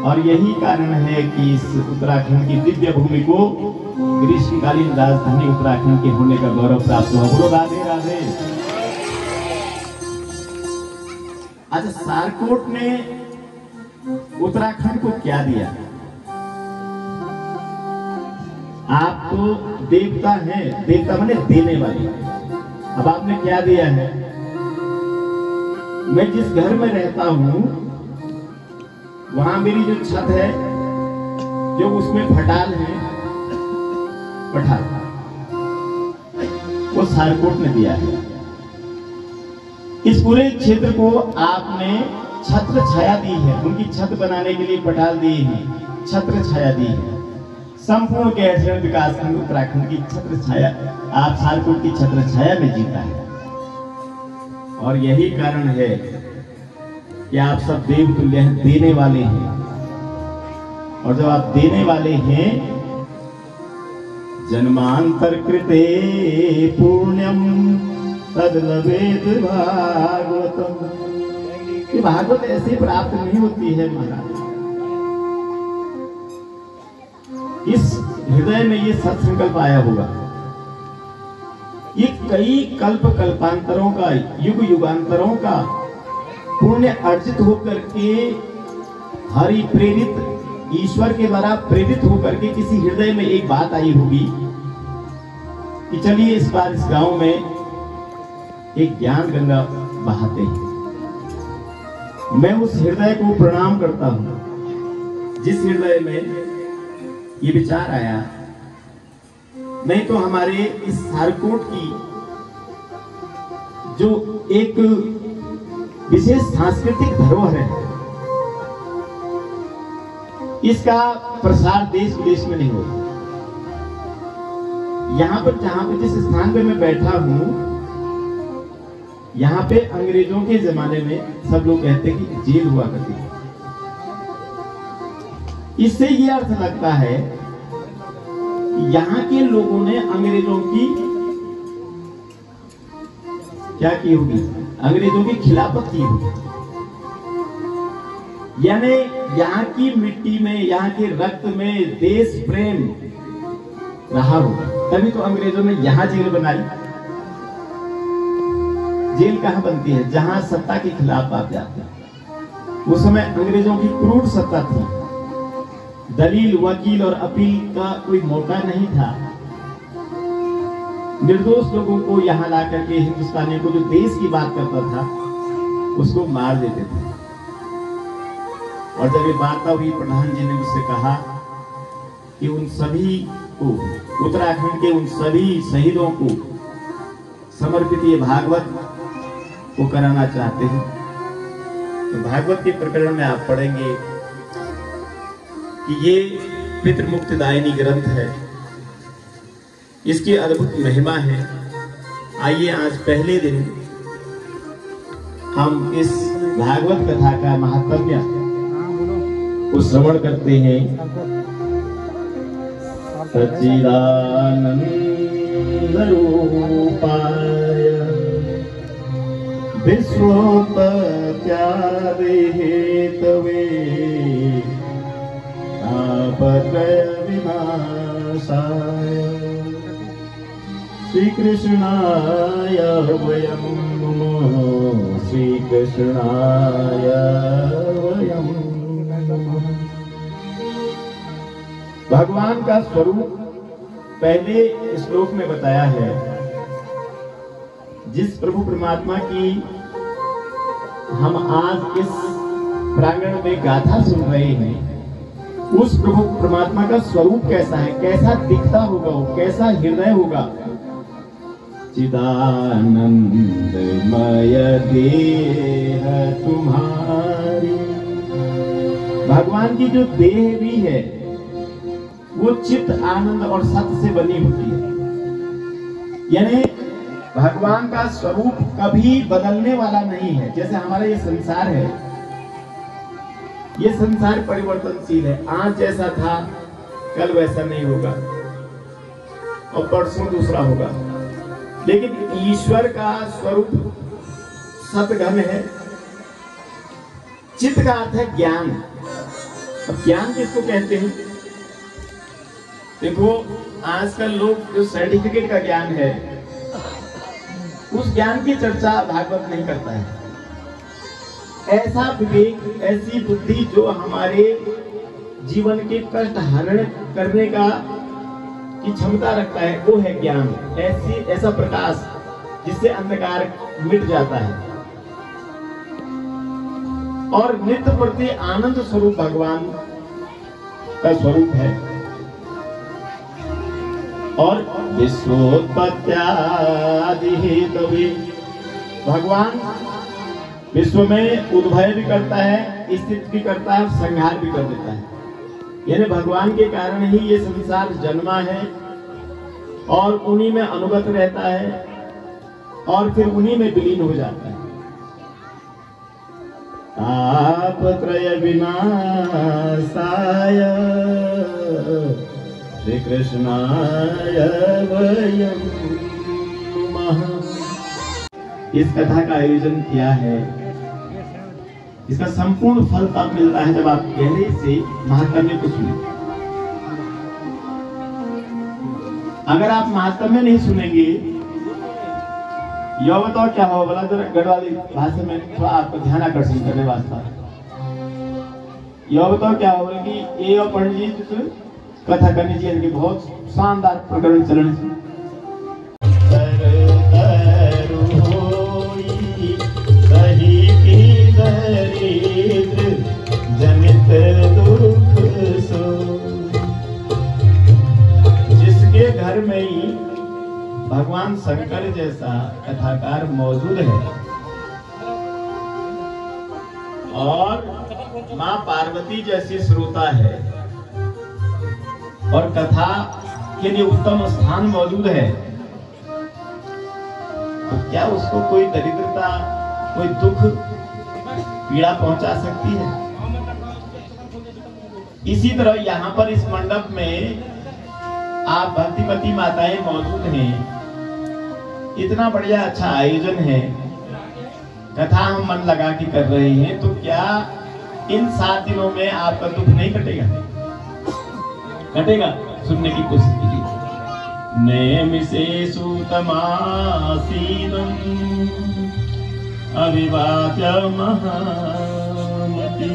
और यही कारण है कि इस उत्तराखंड की दिव्य भूमि को ग्रीष्मकालीन राजधानी उत्तराखंड के होने का गौरव प्राप्त हुआ। बोलो राधे राधे। आज सारकोट ने उत्तराखंड को क्या दिया? आप तो देवता हैं, देवता माने देने वाले। अब आपने क्या दिया है? मैं जिस घर में रहता हूं वहां मेरी जो छत है, जो उसमें फटाल है, पठाल, वो सारकोट ने दिया है। इस पूरे क्षेत्र को आपने छत्र छाया दी है, उनकी छत बनाने के लिए पठाल दी है, छत्र छाया दी है। संपूर्ण गैरसैंण विकासखंड उत्तराखंड की छत्र छाया, आप सारकोट की छत्र छाया में जीता है। और यही कारण है कि आप सब देवतुल्य हैं, देने वाले हैं। और जब आप देने वाले हैं, जन्मांतर कृते पुण्यम तद लभेत भागवतम। ये भागवत ऐसे प्राप्त नहीं होती है महाराज। इस हृदय में ये सत्संकल्प आया होगा। ये कई कल्प कल्पांतरों का, युग युगांतरों का पुण्य अर्जित होकर के, हरि प्रेरित, ईश्वर के द्वारा प्रेरित होकर के किसी हृदय में एक बात आई होगी कि चलिए इस बार इस गांव में एक ज्ञान गंगा बहाते हैं। मैं उस हृदय को प्रणाम करता हूं जिस हृदय में ये विचार आया। नहीं तो हमारे इस सारकोट की जो एक विशेष सांस्कृतिक धरोहर है, इसका प्रसार देश विदेश में नहीं होता। यहाँ पर जहां पे जिस स्थान पे मैं बैठा हूं, यहाँ पे अंग्रेजों के जमाने में सब लोग कहते हैं कि जेल हुआ करती है। इससे ये अर्थ लगता है यहाँ के लोगों ने अंग्रेजों की क्या की होगी? अंग्रेजों की खिलाफत की होगी। यानी यहाँ की मिट्टी में, यहाँ के रक्त में देश प्रेम रहा होगा, तभी तो अंग्रेजों ने यहाँ जेल बनाई। जेल कहाँ बनती है? जहां सत्ता के खिलाफ आप जाते हैं। उस समय अंग्रेजों की क्रूर सत्ता थी, दलील, वकील और अपील का कोई मौका नहीं था। निर्दोष लोगों को यहाँ ला करके, हिंदुस्तानियों को जो देश की बात करता था उसको मार देते थे। और जब ये वार्ता हुई, प्रधान जी ने मुझसे कहा कि उन सभी को, उत्तराखंड के उन सभी शहीदों को समर्पित ये भागवत को कराना चाहते हैं। तो भागवत के प्रकरण में आप पढ़ेंगे कि ये पितृमुक्तिदायिनी ग्रंथ है, इसकी अद्भुत महिमा है। आइए आज पहले दिन हम इस भागवत कथा का महात्म्य को श्रवण करते हैं। सच्चिदानंद रूपाय विश्वोपत्यादि हेतवे तापत्रय विनाशाय श्री कृष्णाय वयं नमः श्री कृष्णाय वयं नमः। भगवान का स्वरूप पहले श्लोक में बताया है। जिस प्रभु परमात्मा की हम आज इस प्रांगण में गाथा सुन रहे हैं, उस प्रभु परमात्मा का स्वरूप कैसा है, कैसा दिखता होगा, वो कैसा हृदय होगा। चिदानंदमय देह तुम्हारी, भगवान की जो देह भी है वो चित्त आनंद और सत्य से बनी होती है। यानी भगवान का स्वरूप कभी बदलने वाला नहीं है। जैसे हमारा ये संसार है, ये संसार परिवर्तनशील है। आज जैसा था कल वैसा नहीं होगा और परसों दूसरा होगा। लेकिन ईश्वर का स्वरूप सतघन है। चित्त का अर्थ है ज्ञान। अब ज्ञान किसको कहते हैं? देखो, आजकल लोग जो सर्टिफिकेट का ज्ञान है, उस ज्ञान की चर्चा भागवत नहीं करता है। ऐसा विवेक, ऐसी बुद्धि जो हमारे जीवन के कष्ट हरण करने का की क्षमता रखता है, वो है ज्ञान। ऐसा प्रकाश जिससे अंधकार मिट जाता है। और नित्य प्रति आनंद स्वरूप भगवान का स्वरूप है। और विश्वोत्पत्त्यादि हेतवे, भगवान विश्व में उद्भय भी करता है, स्थित भी करता है, संहार भी कर देता है। यानी भगवान के कारण ही ये संसार जन्मा है और उन्हीं में अनुगत रहता है और फिर उन्हीं में विलीन हो जाता है। तापत्रय विनाशाय श्री कृष्णाय वयं नमः। इस कथा का आयोजन किया है। इसका संपूर्ण फल तब मिलता है जब आप गहरे से महात्म्य को सुने। अगर आप महात्म्य नहीं सुनेंगे, यो बताओ क्या हो, बोला जरा गढ़वाली भाषा में थोड़ा आपको ध्यान आकर्षण करने वास्ता। यो बताओ क्या हो कि ये और पंडित जी कथा करनी चाहिए कि बहुत शानदार प्रकरण चलन जिसके घर में ही भगवान शंकर जैसा कथाकार मौजूद है और मां पार्वती जैसी श्रोता है और कथा के लिए उत्तम स्थान मौजूद है, तो क्या उसको कोई दरिद्रता, कोई दुख, पीड़ा पहुंचा सकती है? इसी तरह यहाँ पर इस मंडप में आप भक्तिमती माताएं मौजूद हैं। इतना बढ़िया अच्छा आयोजन है, कथा हम मन लगा के कर रहे हैं, तो क्या इन 7 दिनों में आपका दुख नहीं कटेगा? कटेगा? सुनने की कोशिश कीजिए। नेमिषेषु तमासीनम् अविवाद्य महामति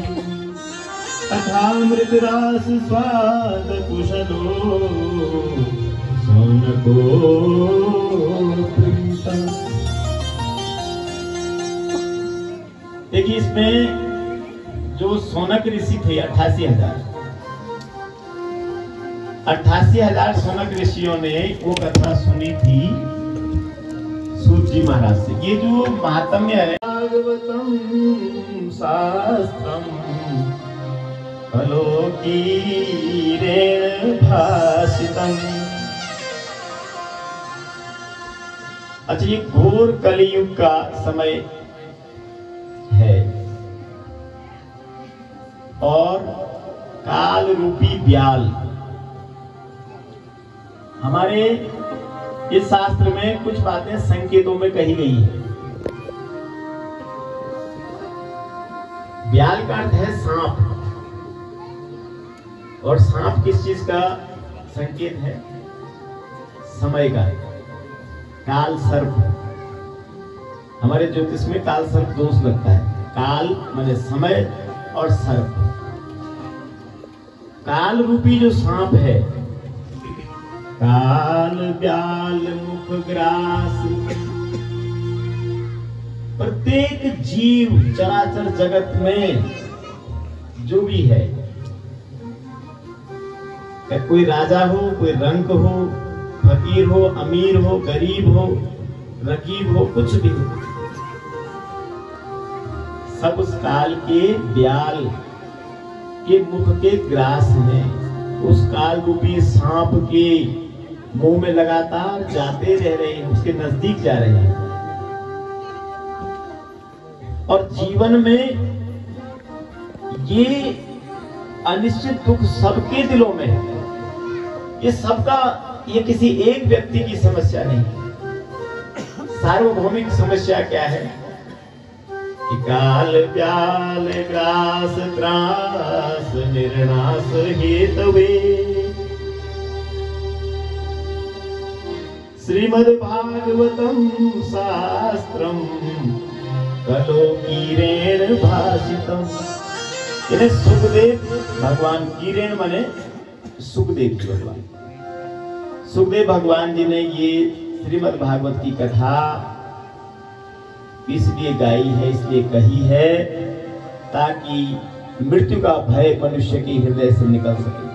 अथामृतरास स्वाद कुशलो सोनको प्रीता। देखिए, इसमें जो सोनक ऋषि थे 88,000 सोनक ऋषियों ने वो कथा सुनी थी सूत जी महाराज से। ये जो महात्म्य है, भागवतम शास्त्रम अलोकीरेण भाषितम। अच्छा, ये घोर कलियुग का समय है और काल रूपी ब्याल हमारे इस शास्त्र में कुछ बातें संकेतों में कही गई है। ब्याल का अर्थ है सांप, और सांप किस चीज का संकेत है? समय का। काल सर्प, हमारे ज्योतिष में काल सर्प दोष लगता है। काल माने समय और सर्प, काल रूपी जो सांप है, काल ब्याल मुख ग्रास, प्रत्येक जीव चराचर जगत में जो भी है, कोई राजा हो, कोई रंक हो, फकीर हो, अमीर हो, गरीब हो, रकीब हो, कुछ भी हो, सब उस काल के ब्याल के मुख के ग्रास हैं। उस काल रूपी सांप के मुंह में लगातार जाते रह रहे हैं, उसके नजदीक जा रहे हैं। और जीवन में ये अनिश्चित दुख सबके दिलों में है। ये सबका, ये किसी एक व्यक्ति की समस्या नहीं है। सार्वभौमिक समस्या क्या है कि काल ब्याल ग्रास त्रास निर्नाश हेतवे, श्रीमद् भागवतम शास्त्रम कलो कीरेण भाषितम। इन्हें सुखदेव भगवान, कीरेण माने सुखदेव जी भगवान, सुखदेव भगवान जी ने ये श्रीमद् भागवत की कथा इसलिए गाई है, इसलिए कही है, ताकि मृत्यु का भय मनुष्य के हृदय से निकल सके।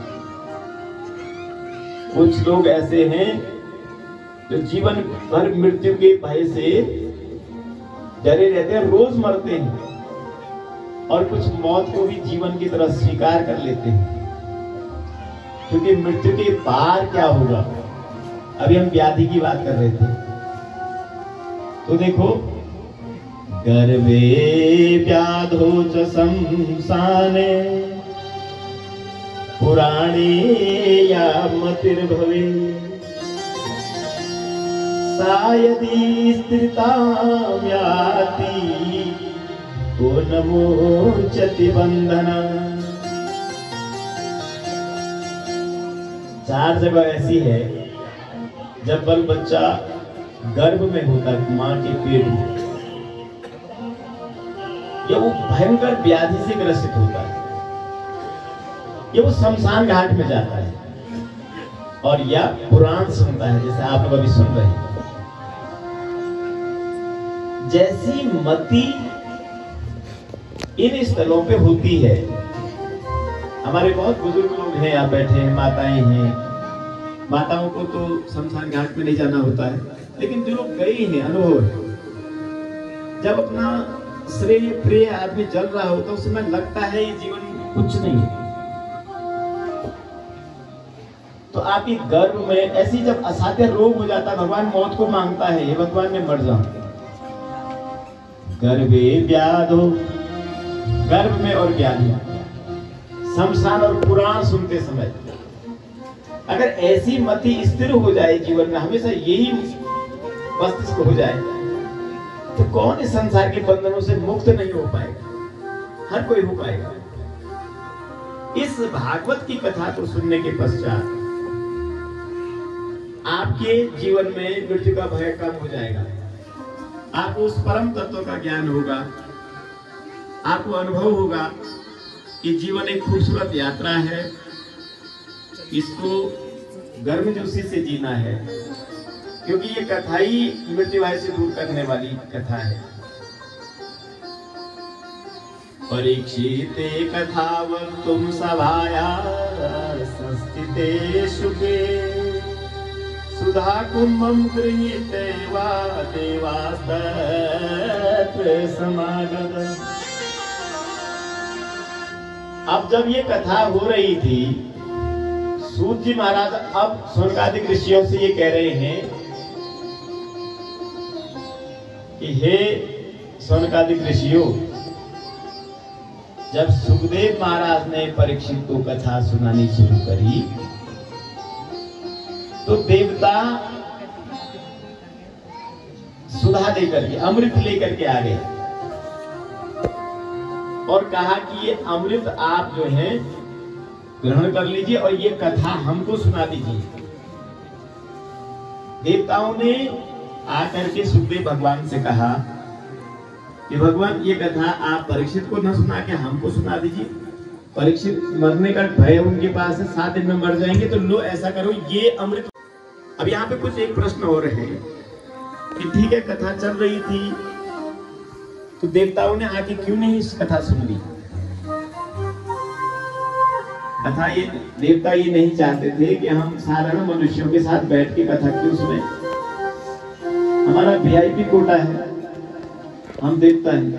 कुछ लोग ऐसे हैं जो जीवन भर मृत्यु के भय से डरे रहते हैं, रोज मरते हैं, और कुछ मौत को भी जीवन की तरह स्वीकार कर लेते हैं, क्योंकि मृत्यु के पार क्या होगा। अभी हम व्याधि की बात कर रहे थे, तो देखो, गर्भे व्याधो च शंसाने पुराणे या मतिर्भवे, सा यदि स्थिरतां याति तो नमोचति बंधना। चार जगह ऐसी है जब बल बच्चा गर्भ में होता है, मां के पेट में, या वो भयंकर व्याधि से ग्रसित होता है, या वो शमशान घाट में जाता है, और या पुराण सुनता है, जैसे आप लोग अभी सुन रहे हैं। जैसी मति इन स्थलों पे होती है। हमारे बहुत बुजुर्ग लोग हैं, यहाँ बैठे हैं, माताएं हैं। माताओं को तो शमशान घाट में नहीं जाना होता है, लेकिन जो लोग गए हैं, अनुभव है, जब अपना श्रेय प्रिय आदमी चल रहा होता है, उस समय लगता है ये जीवन कुछ नहीं है। तो आपके गर्भ में ऐसी जब असाध्य रोग हो जाता है, भगवान मौत को मांगता है, ये भगवान ने मर जाऊं। गर्भे व्याधो, गर्भ में और व्याधि, शमशान और पुराण सुनते समय, अगर ऐसी मति स्थिर हो जाए जीवन में, हमेशा यही मस्तिष्क हो जाए, तो कौन इस संसार के बंधनों से मुक्त नहीं हो पाएगा? हर कोई हो पाएगा। इस भागवत की कथा को सुनने के पश्चात आपके जीवन में मृत्यु का भय कम हो जाएगा। आपको उस परम तत्व का ज्ञान होगा, आपको अनुभव होगा कि जीवन एक खूबसूरत यात्रा है, इसको गर्मजोशी से जीना है, क्योंकि ये कथा ही मृत्यु भय से दूर करने वाली कथा है। परीक्षिते कथा वक्तुम सभाया संस्थिते शुभे, सुधा कुंभम गृहीते वा देवास्तत्र समागत। अब जब ये कथा हो रही थी, सूत जी महाराज अब शौनकादिक ऋषियों से ये कह रहे हैं कि हे शौनकादिक ऋषियों, जब सुखदेव महाराज ने परीक्षित को कथा सुनानी शुरू करी, तो देवता सुधा लेकर के, अमृत लेकर के आ गए। और कहा कि ये अमृत आप जो है ग्रहण कर लीजिए और ये कथा हमको सुना दीजिए। देवताओं ने आकर के सुखदेव भगवान से कहा कि भगवान ये कथा आप परीक्षित को न सुना के हमको सुना दीजिए। परीक्षित मरने का भय उनके पास है, 7 दिन में मर जाएंगे, तो लो ऐसा करो ये अमृत। अब यहाँ पे कुछ एक प्रश्न हो रहे हैं कि ठीक है कथा चल रही थी तो देवताओं ने आके क्यों नहीं इस कथा सुन ली? कथा ये देवता ये नहीं चाहते थे कि हम साधारण मनुष्यों के साथ बैठ के कथा क्यों सुने। हमारा वीआईपी कोटा है, हम देवता हैं।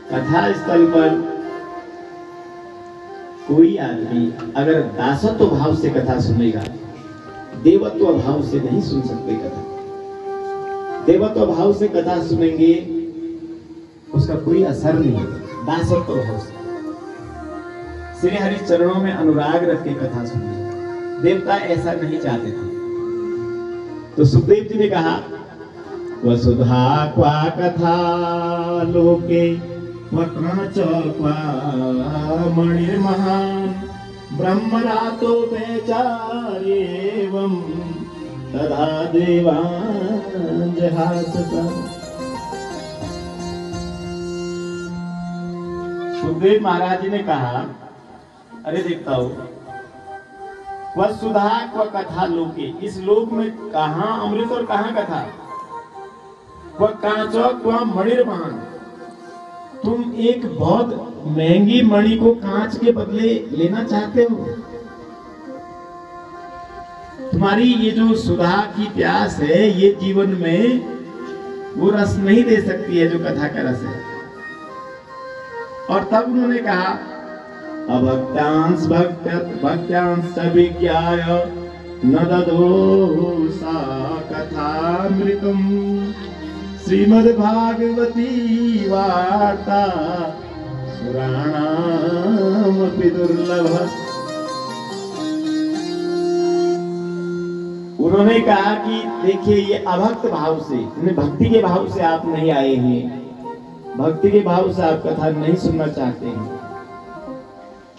कथा स्थल पर कोई आदमी अगर दासत्व भाव से कथा सुनेगा, देवत्व भाव से नहीं सुन सकते कथा। देवत्व भाव से कथा सुनेंगे उसका कोई असर नहीं है। दासत्व भाव से श्री हरि चरणों में अनुराग रख के कथा सुनिए। देवता ऐसा नहीं चाहते थे। तो सुखदेव जी ने कहा वसुधा क्वा कथा लोके वक्र च क्वा मणिर्महान् ब्रह्मणातो बेचारेवं तथा देवान् जहासता। सुखदेव महाराज जी ने कहा अरे देवताओ, वसुधा क्व कथा लोके, इस लोक में कहां अमृत और कहां कथा। क्व कांचो क्व मणिर्महान्, तुम एक बहुत महंगी मणि को कांच के बदले लेना चाहते हो। तुम्हारी ये जो सुधा की प्यास है ये जीवन में वो रस नहीं दे सकती है जो कथा का रस है। और तब उन्होंने कहा अभक्तांस भक्त्यांस विज्ञाय न ददो सा कथामृतम श्रीमद्भागवती वार्ता सुराणामपि दुर्लभ। उन्होंने कहा कि देखिए ये अभक्त भाव से, भक्ति के भाव से आप नहीं आए हैं, भक्ति के भाव से आप कथा नहीं सुनना चाहते हैं।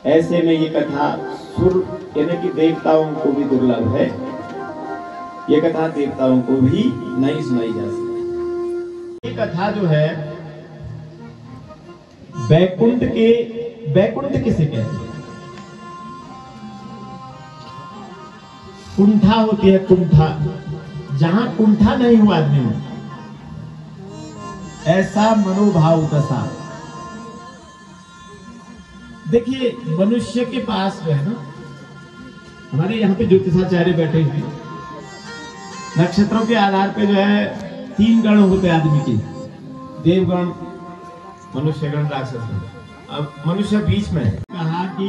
ऐसे में ये कथा सुर यानी कि देवताओं को भी दुर्लभ है। ये कथा देवताओं को भी नहीं सुनाई जा सकती। ये कथा जो है वैकुंठ किसे कहते हैं? कुंठा होती है, कुंठा, जहां कुंठा नहीं हुआ आदमी में, ऐसा मनोभाव दशा। देखिए मनुष्य के पास जो है ना, हमारे यहाँ पे ज्योतिषाचार्य बैठे हुए, नक्षत्रों के आधार पे जो है 3 गण होते आदमी के, देवगण, मनुष्यगण, राक्षसगण। अब मनुष्य बीच में है। कहा कि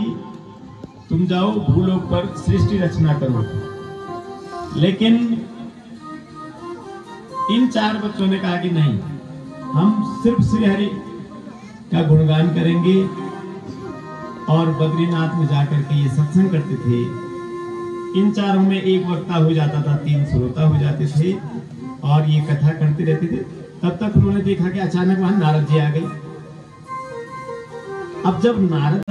तुम जाओ भूलोक पर सृष्टि रचना करो, लेकिन इन 4 बच्चों ने कहा कि नहीं, हम सिर्फ श्री हरि का गुणगान करेंगे। और बद्रीनाथ में जाकर के ये सत्संग करते थे। इन 4 में एक वक्ता हो जाता था, 3 श्रोता हो जाते थे और ये कथा करते रहते थे। तब तक उन्होंने देखा कि अचानक वहां नारद जी आ गए। अब जब नारद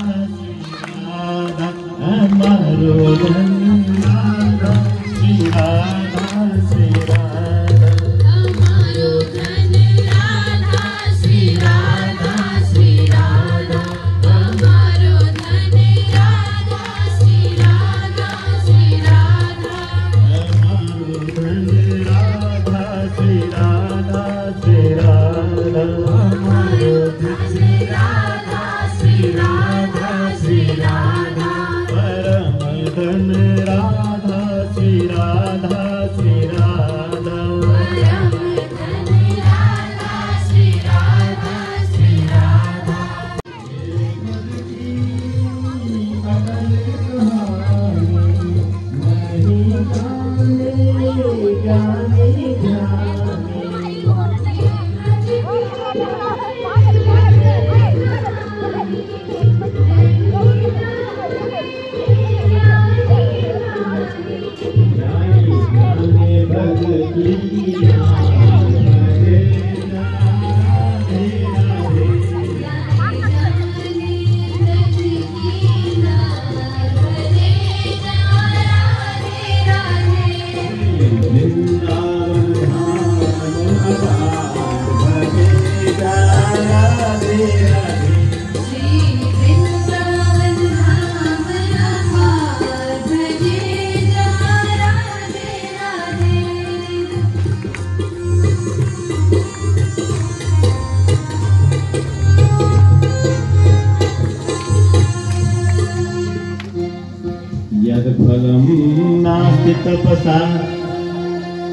नास्ति तपसा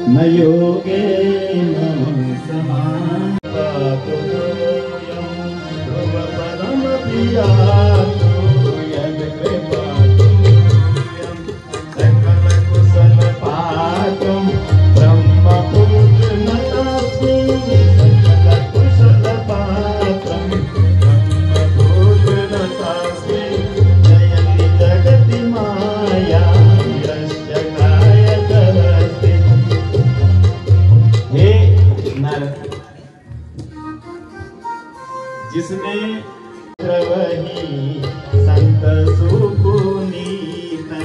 न योगेन समापतो ध्रुवपदमपि यातो यद्कृपातुल्यं सकलकुशलपात्रं ब्रह्मपुत्रनतस्मै सकलकुशलपात्रं ब्रह्मपुत्रनतस्मै जयति जगति माया यस्य कायकरस्ति। हे नारद, जिसने वही संत सुपुनीता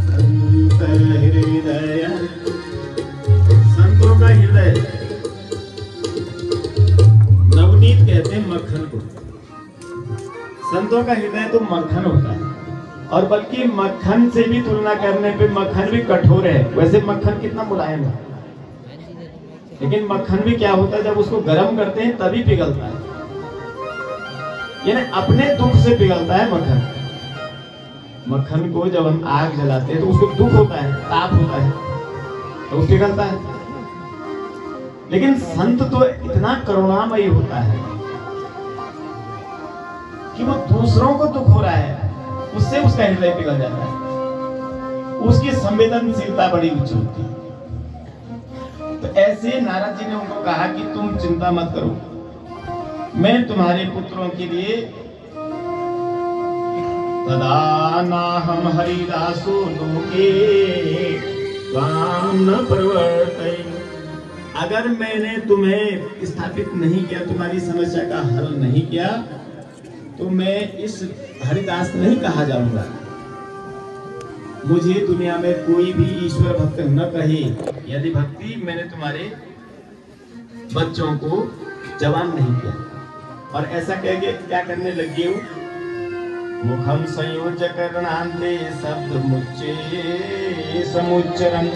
संत हृदय, संतों का हृदय नवनीत कहते हैं मक्खन को। संतों का हृदय तो मक्खन होता है, और बल्कि मक्खन से भी तुलना करने पे मक्खन भी कठोर है। वैसे मक्खन कितना मुलायम है, लेकिन मक्खन भी क्या होता है, जब उसको गर्म करते हैं तभी पिघलता है। यानी अपने दुख से पिघलता है मक्खन। मक्खन को जब हम आग जलाते हैं तो उसको दुख होता है, ताप होता है, तो वो पिघलता है। लेकिन संत तो इतना करुणामयी होता है कि वो दूसरों को दुख हो रहा है, उससे उसका हृदय पिघल जाता है। उसकी संवेदनशीलता बड़ी उच्च होती है। तो ऐसे नारद जी ने उनको कहा कि तुम चिंता मत करो, मैं तुम्हारे पुत्रों के लिए तदा नाहम हरिदासो लोके त्वां न प्रवर्तय। अगर मैंने तुम्हें स्थापित नहीं किया, तुम्हारी समस्या का हल नहीं किया, तो मैं इस हरिदास नहीं कहा जाऊंगा। मुझे दुनिया में कोई भी ईश्वर भक्त न कहे, यदि भक्ति मैंने तुम्हारे बच्चों को जवान नहीं किया। और ऐसा कह के क्या करने लगी हूँ, मुखम संयोज्य करणांते शब्द मुच्चे समुच्चरन्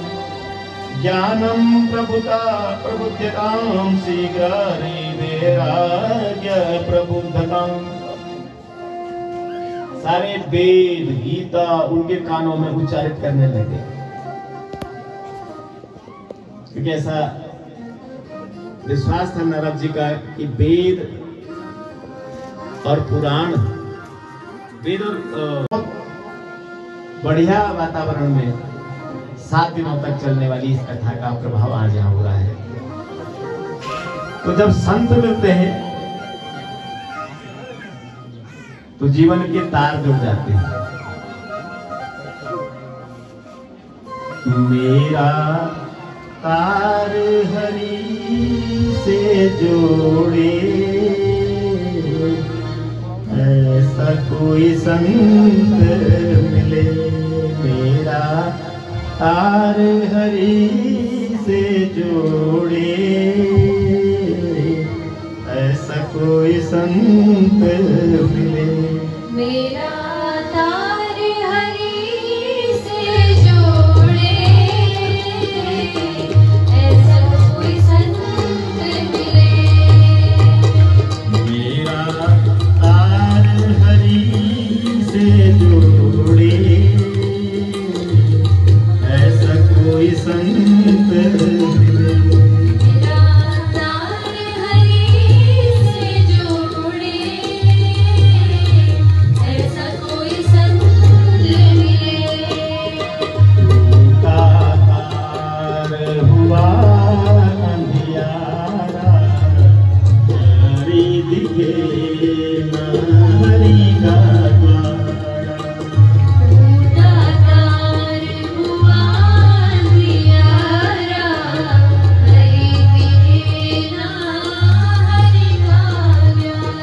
ज्ञानम प्रभुता प्रबुद्धताम शीघ्र वैराग्य प्रबुद्धताम। सारे वेद गीता उनके कानों में उच्चारित करने लगे, क्योंकि ऐसा विश्वास था नारद जी का कि वेद और पुराण, वेद और बढ़िया वातावरण में 7 दिनों तक चलने वाली इस कथा का प्रभाव आज यहाँ हो रहा है। तो जब संत मिलते हैं तो जीवन के तार जुड़ जाते हैं। मेरा तार हरि से जोड़े, ऐसा कोई संत मिले। मेरा तार हरि से जोड़े, ऐसा कोई संत मिले। मेरा तार हरि से जोड़े, ऐसा कोई संत मिले। मेरा तार हरि से जोड़े, ऐसा कोई संत मिले। मेरा तार हरि से जोड़े, ऐसा कोई संत मिले। टूटा तार हुआ अंधियारा, हरि दिखे न हरि का द्वारा। टूटा तार हुआ अंधियारा, हरि दिखे ना हरि का प्यारा।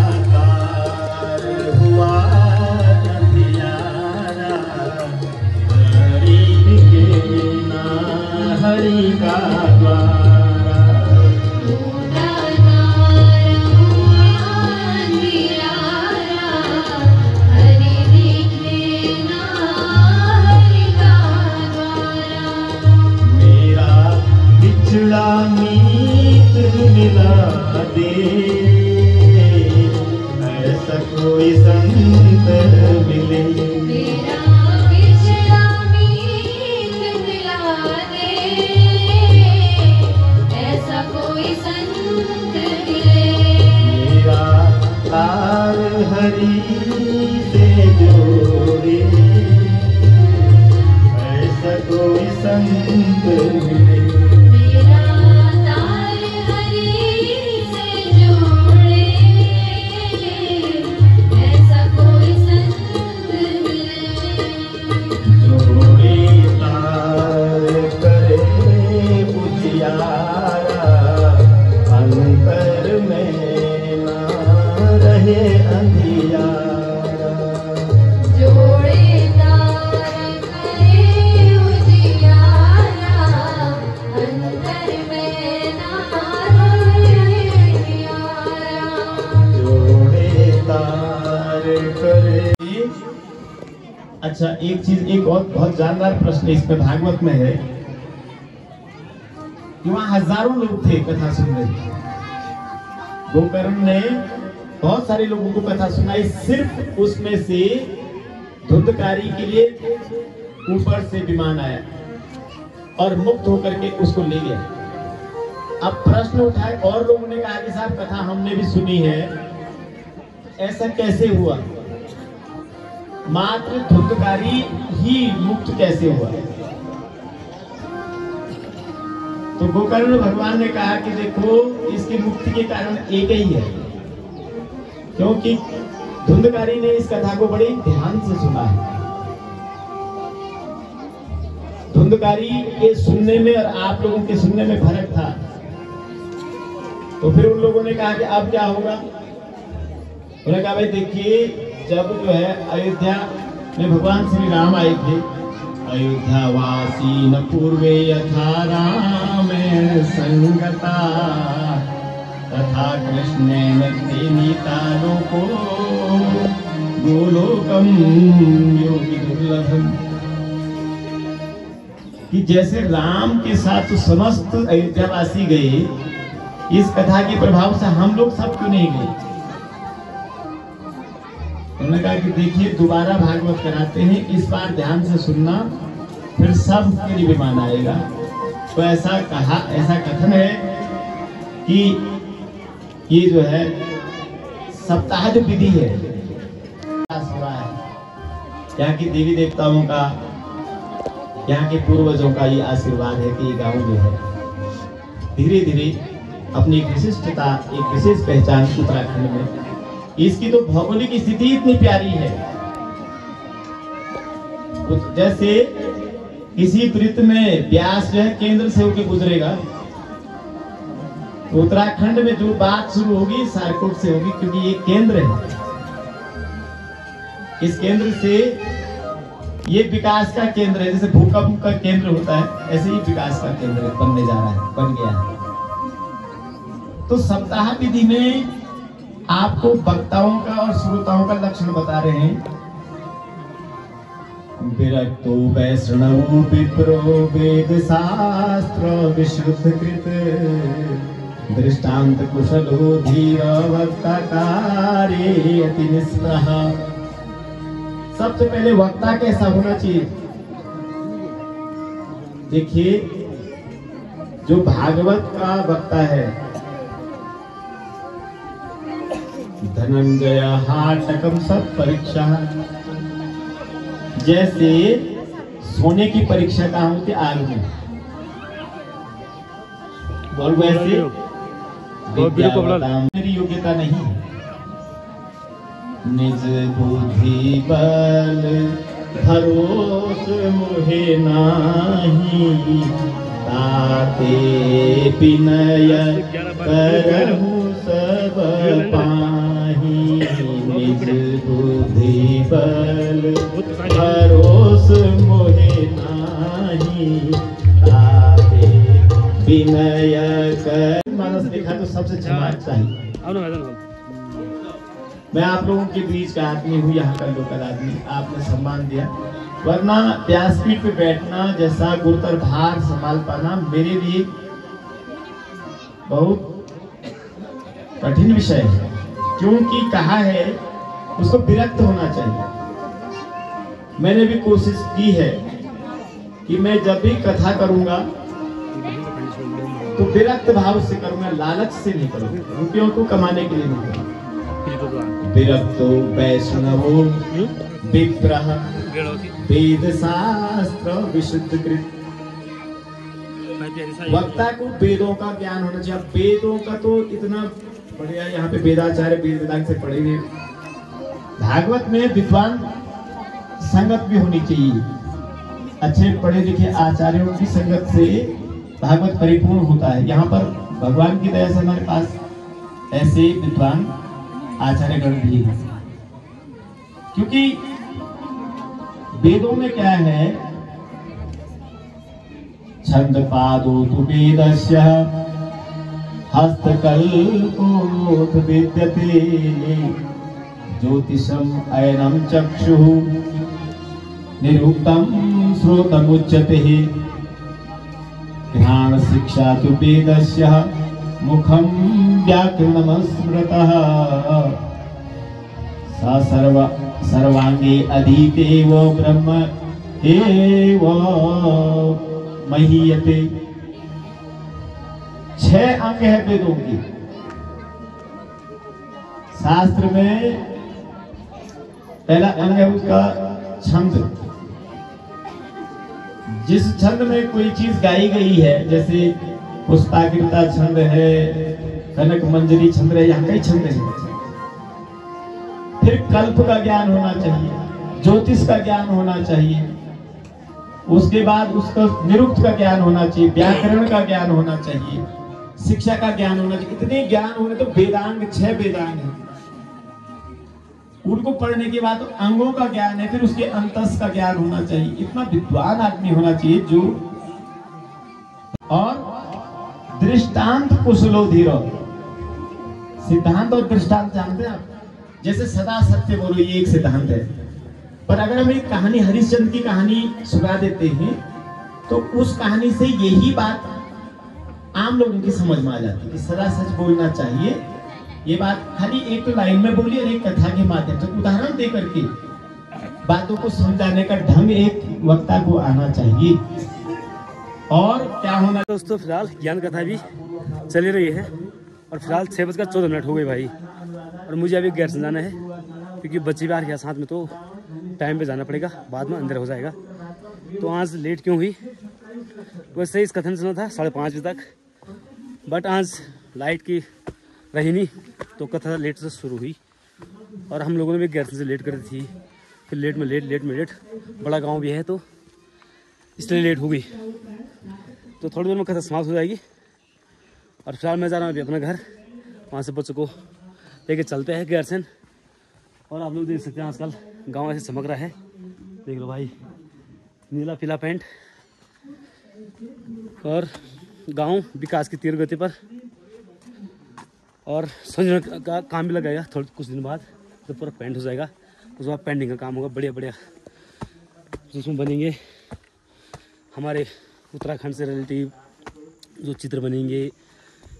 तार हुआ अंधियारा, हरि दिखे न हरि का द्वारा। टूटा तार हुआ अंधियारा, हरि दिखे ना हरि का द्वारा। मेरा बिछड़ा मीत मिला दे, ऐसा कोई संत मिले। मेरा हरि से जोड़े, ऐसा कोई संत मिले। मेरा तार हरि से जोड़े, ऐसा कोई संत मिले। जोड़े तार करे उजियारा, अंतर में ना रहे अंधियारा। जोड़े तार करे उजियारा, अंतर में ना रहे अंधियारा। जोड़े तार करे। अच्छा, एक चीज, एक और बहुत जानदार प्रश्न इसमें भागवत में है कि वहां हजारों लोग थे कथा सुन रहे। गोकर्ण ने बहुत सारे लोगों को कथा सुनाई, सिर्फ उसमें से धुंधकारी के लिए ऊपर से विमान आया और मुक्त होकर के उसको ले गया। अब प्रश्न उठाए और लोगों ने कहा कि साहब कथा हमने भी सुनी है, ऐसा कैसे हुआ? मात्र धुंधकारी ही मुक्त कैसे हुआ? तो गोकर्ण भगवान ने कहा कि देखो, इसकी मुक्ति के कारण एक ही है, क्योंकि धुंधकारी ने इस कथा को बड़े ध्यान से सुना है। धुंधकारी के सुनने में और आप लोगों के सुनने में फर्क था। तो फिर उन लोगों ने कहा कि अब क्या होगा? उन्होंने कहा भाई देखिए, जब जो है अयोध्या में भगवान श्री राम आए थे, अयोध्या वासी न पूर्वे यथा राम संगता, तथा कृष्णेन ते नीता लोको गोलोकम योगी दुर्लभम। कि जैसे राम के साथ समस्त अयोध्यावासी गए, इस कथा के प्रभाव से हम लोग सब क्यों नहीं गए? उन्होंने कहा कि देखिए, दोबारा भागवत कराते हैं, इस बार ध्यान से सुनना, फिर सब के लिए विमान आएगा। तो ऐसा कहा, ऐसा कथन है कि ये जो है सप्ताह जो विधि है, यहाँ की देवी देवताओं का, यहाँ के पूर्वजों का ये आशीर्वाद है कि ये गांव जो है धीरे धीरे अपनी एक विशिष्टता, एक विशेष पहचान उत्तराखंड में। इसकी तो भौगोलिक स्थिति इतनी प्यारी है, जैसे किसी वृत्त में व्यास जो है केंद्र से होकर गुजरेगा, तो उत्तराखंड में जो बात शुरू होगी सारकोट से होगी, क्योंकि ये केंद्र है। इस केंद्र से ये विकास का केंद्र है, जैसे भूकंप का केंद्र होता है, ऐसे ही विकास का केंद्र बनने जा रहा है, बन गया है। तो सप्ताह विधि में आपको वक्ताओं का और श्रोताओं का लक्षण बता रहे हैं। विरक्तो वैष्णवो विप्रो वेद शास्त्र विशुद्ध कृत, दृष्टांत कुशलो धीर वक्ता कार्ये अति निष्प्रह। सबसे पहले वक्ता कैसा होना चाहिए? देखिए, जो भागवत का वक्ता है, धनंजय हाटकम सब परीक्षा, जैसे सोने की परीक्षा कहाँ होती है? आग में। और वैसे मेरी योग्यता नहीं है, निज बुद्धि बल भरोस मोहे नाही, ताते विनय करहु सब पाही। निज बुद्धि बल भरोस मोहे नाही, ताते विनय कर। मानस देखा तो सबसे चमक चाहिए। मैं आप लोगों के बीच का आदमी हूँ, यहाँ का लोकल आदमी, आपने सम्मान दिया, वरना व्यासपीठ पे बैठना जैसा गुरुतर भार संभाल पाना मेरे लिए बहुत कठिन विषय है, क्योंकि कहा है उसको विरक्त होना चाहिए। मैंने भी कोशिश की है कि मैं जब भी कथा करूंगा तो विरक्त भाव से करूंगा, लालच से नहीं करूंगा, रुपयों को कमाने के लिए नहीं करूंगा। विरक्तो वैष्णवो विप्रः वेद शास्त्र विशुद्धकृत। वक्ता को वेदों का ज्ञान होना चाहिए। वेदों का तो इतना बढ़िया यहाँ पे वेदाचार्य वेद वेदांग से पढ़े हुए। भागवत में विद्वान संगत भी होनी चाहिए। अच्छे पढ़े लिखे आचार्यों की संगत से भागवत परिपूर्ण होता है। यहाँ पर भगवान की दया से हमारे पास ऐसे विद्वान आचार्यगण भी हैं। क्योंकि वेदों में क्या है, छंद पादो तु वेदस्य हस्तकल्पोऽथ विद्यते ज्योतिषम अयनम चक्षुः निरुक्तम श्रोतमुच्यते ध्यान शिक्षा तु वेदस्य मुखम व्याकरणम स्मृतः सा सर्वांगे अधीतेव ब्रह्म एव महीयते। 6 अंग है वेदों की। शास्त्र में पहला अंग है उसका छंद। जिस छंद में कोई चीज गाई गई है, जैसे पुष्पाकृता छंद है, कनक मंजरी छंद है, यहाँ कई छंद है। फिर कल्प का ज्ञान होना चाहिए, ज्योतिष का ज्ञान होना चाहिए, उसके बाद उसका निरुक्त का ज्ञान होना चाहिए, व्याकरण का ज्ञान होना चाहिए, शिक्षा का ज्ञान होना चाहिए। इतने ज्ञान होने तो वेदांग 6 वेदांग हैं। उनको पढ़ने के बाद तो अंगों का ज्ञान है, फिर उसके अंतस का ज्ञान होना चाहिए। इतना विद्वान आदमी होना चाहिए जो, और दृष्टांत कुशलो धीरो। सिद्धांत और दृष्टांत जानते हैं आप? जैसे सदा सत्य बोलो, ये एक सिद्धांत है। पर अगर हम एक कहानी, हरिश्चंद्र की कहानी सुना देते हैं तो उस कहानी से यही बात आम लोगों की समझ में आ जाती है कि सदा सच बोलना चाहिए। ये बात खाली एक तो लाइन में बोली और एक कथा के माध्यम से उदाहरण दे करके बातों को समझाने का ढंग एक वक्ता को आना चाहिए। और क्या होना दोस्तों, फिलहाल ज्ञान कथा भी चली रही है और फिलहाल 6:14 हो गई भाई। और मुझे अभी गैर जाना है क्योंकि बच्चे भी आ रहे साथ में, तो टाइम पे जाना पड़ेगा, बाद में अंदर हो जाएगा। तो आज लेट क्यों हुई? वैसे इस कथन सुना था 5:30 बजे तक, बट आज लाइट की रही नहीं तो कथा लेट से शुरू हुई। और हम लोगों ने भी गैर से लेट कर दी थी, फिर लेट में लेट बड़ा गांव भी है तो इसलिए लेट हो गई। तो थोड़ी देर में कथा समाप्त हो जाएगी। और फिलहाल मैं जा रहा हूँ अभी अपना घर, वहाँ से बच्चों को लेके चलते हैं गैरसन। और आप लोग देख सकते हैं आजकल गांव ऐसे चमक रहा है, देख लो भाई, नीला पीला पेंट। और गांव विकास की तीव्र गति पर, और संयोजन का काम भी लगाएगा थोड़े कुछ दिन बाद, तो पूरा पेंट हो जाएगा। उसके बाद पेंटिंग का काम होगा बढ़िया जिसमें बनेंगे हमारे उत्तराखंड से रिलेटिव जो चित्र बनेंगे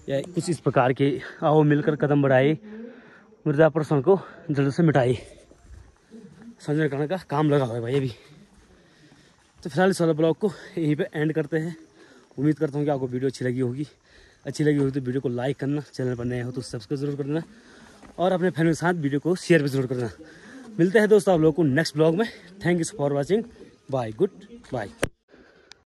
या कुछ इस प्रकार के। आओ मिलकर कदम बढ़ाए, मृदा प्रदूषण को जड़ से मिटाए, संजय करने का काम लगा हुआ है भाई अभी। तो फिलहाल इस वाले ब्लॉग को यहीं पे एंड करते हैं। उम्मीद करता हूँ कि आपको वीडियो अच्छी लगी होगी तो वीडियो को लाइक करना, चैनल पर नए हो तो सब्सक्राइब जरूर कर देना, और अपने फैमिली के साथ वीडियो को शेयर भी जरूर करना। मिलते हैं दोस्तों आप लोगों को नेक्स्ट ब्लॉग में। Thank you for watching, bye, good bye.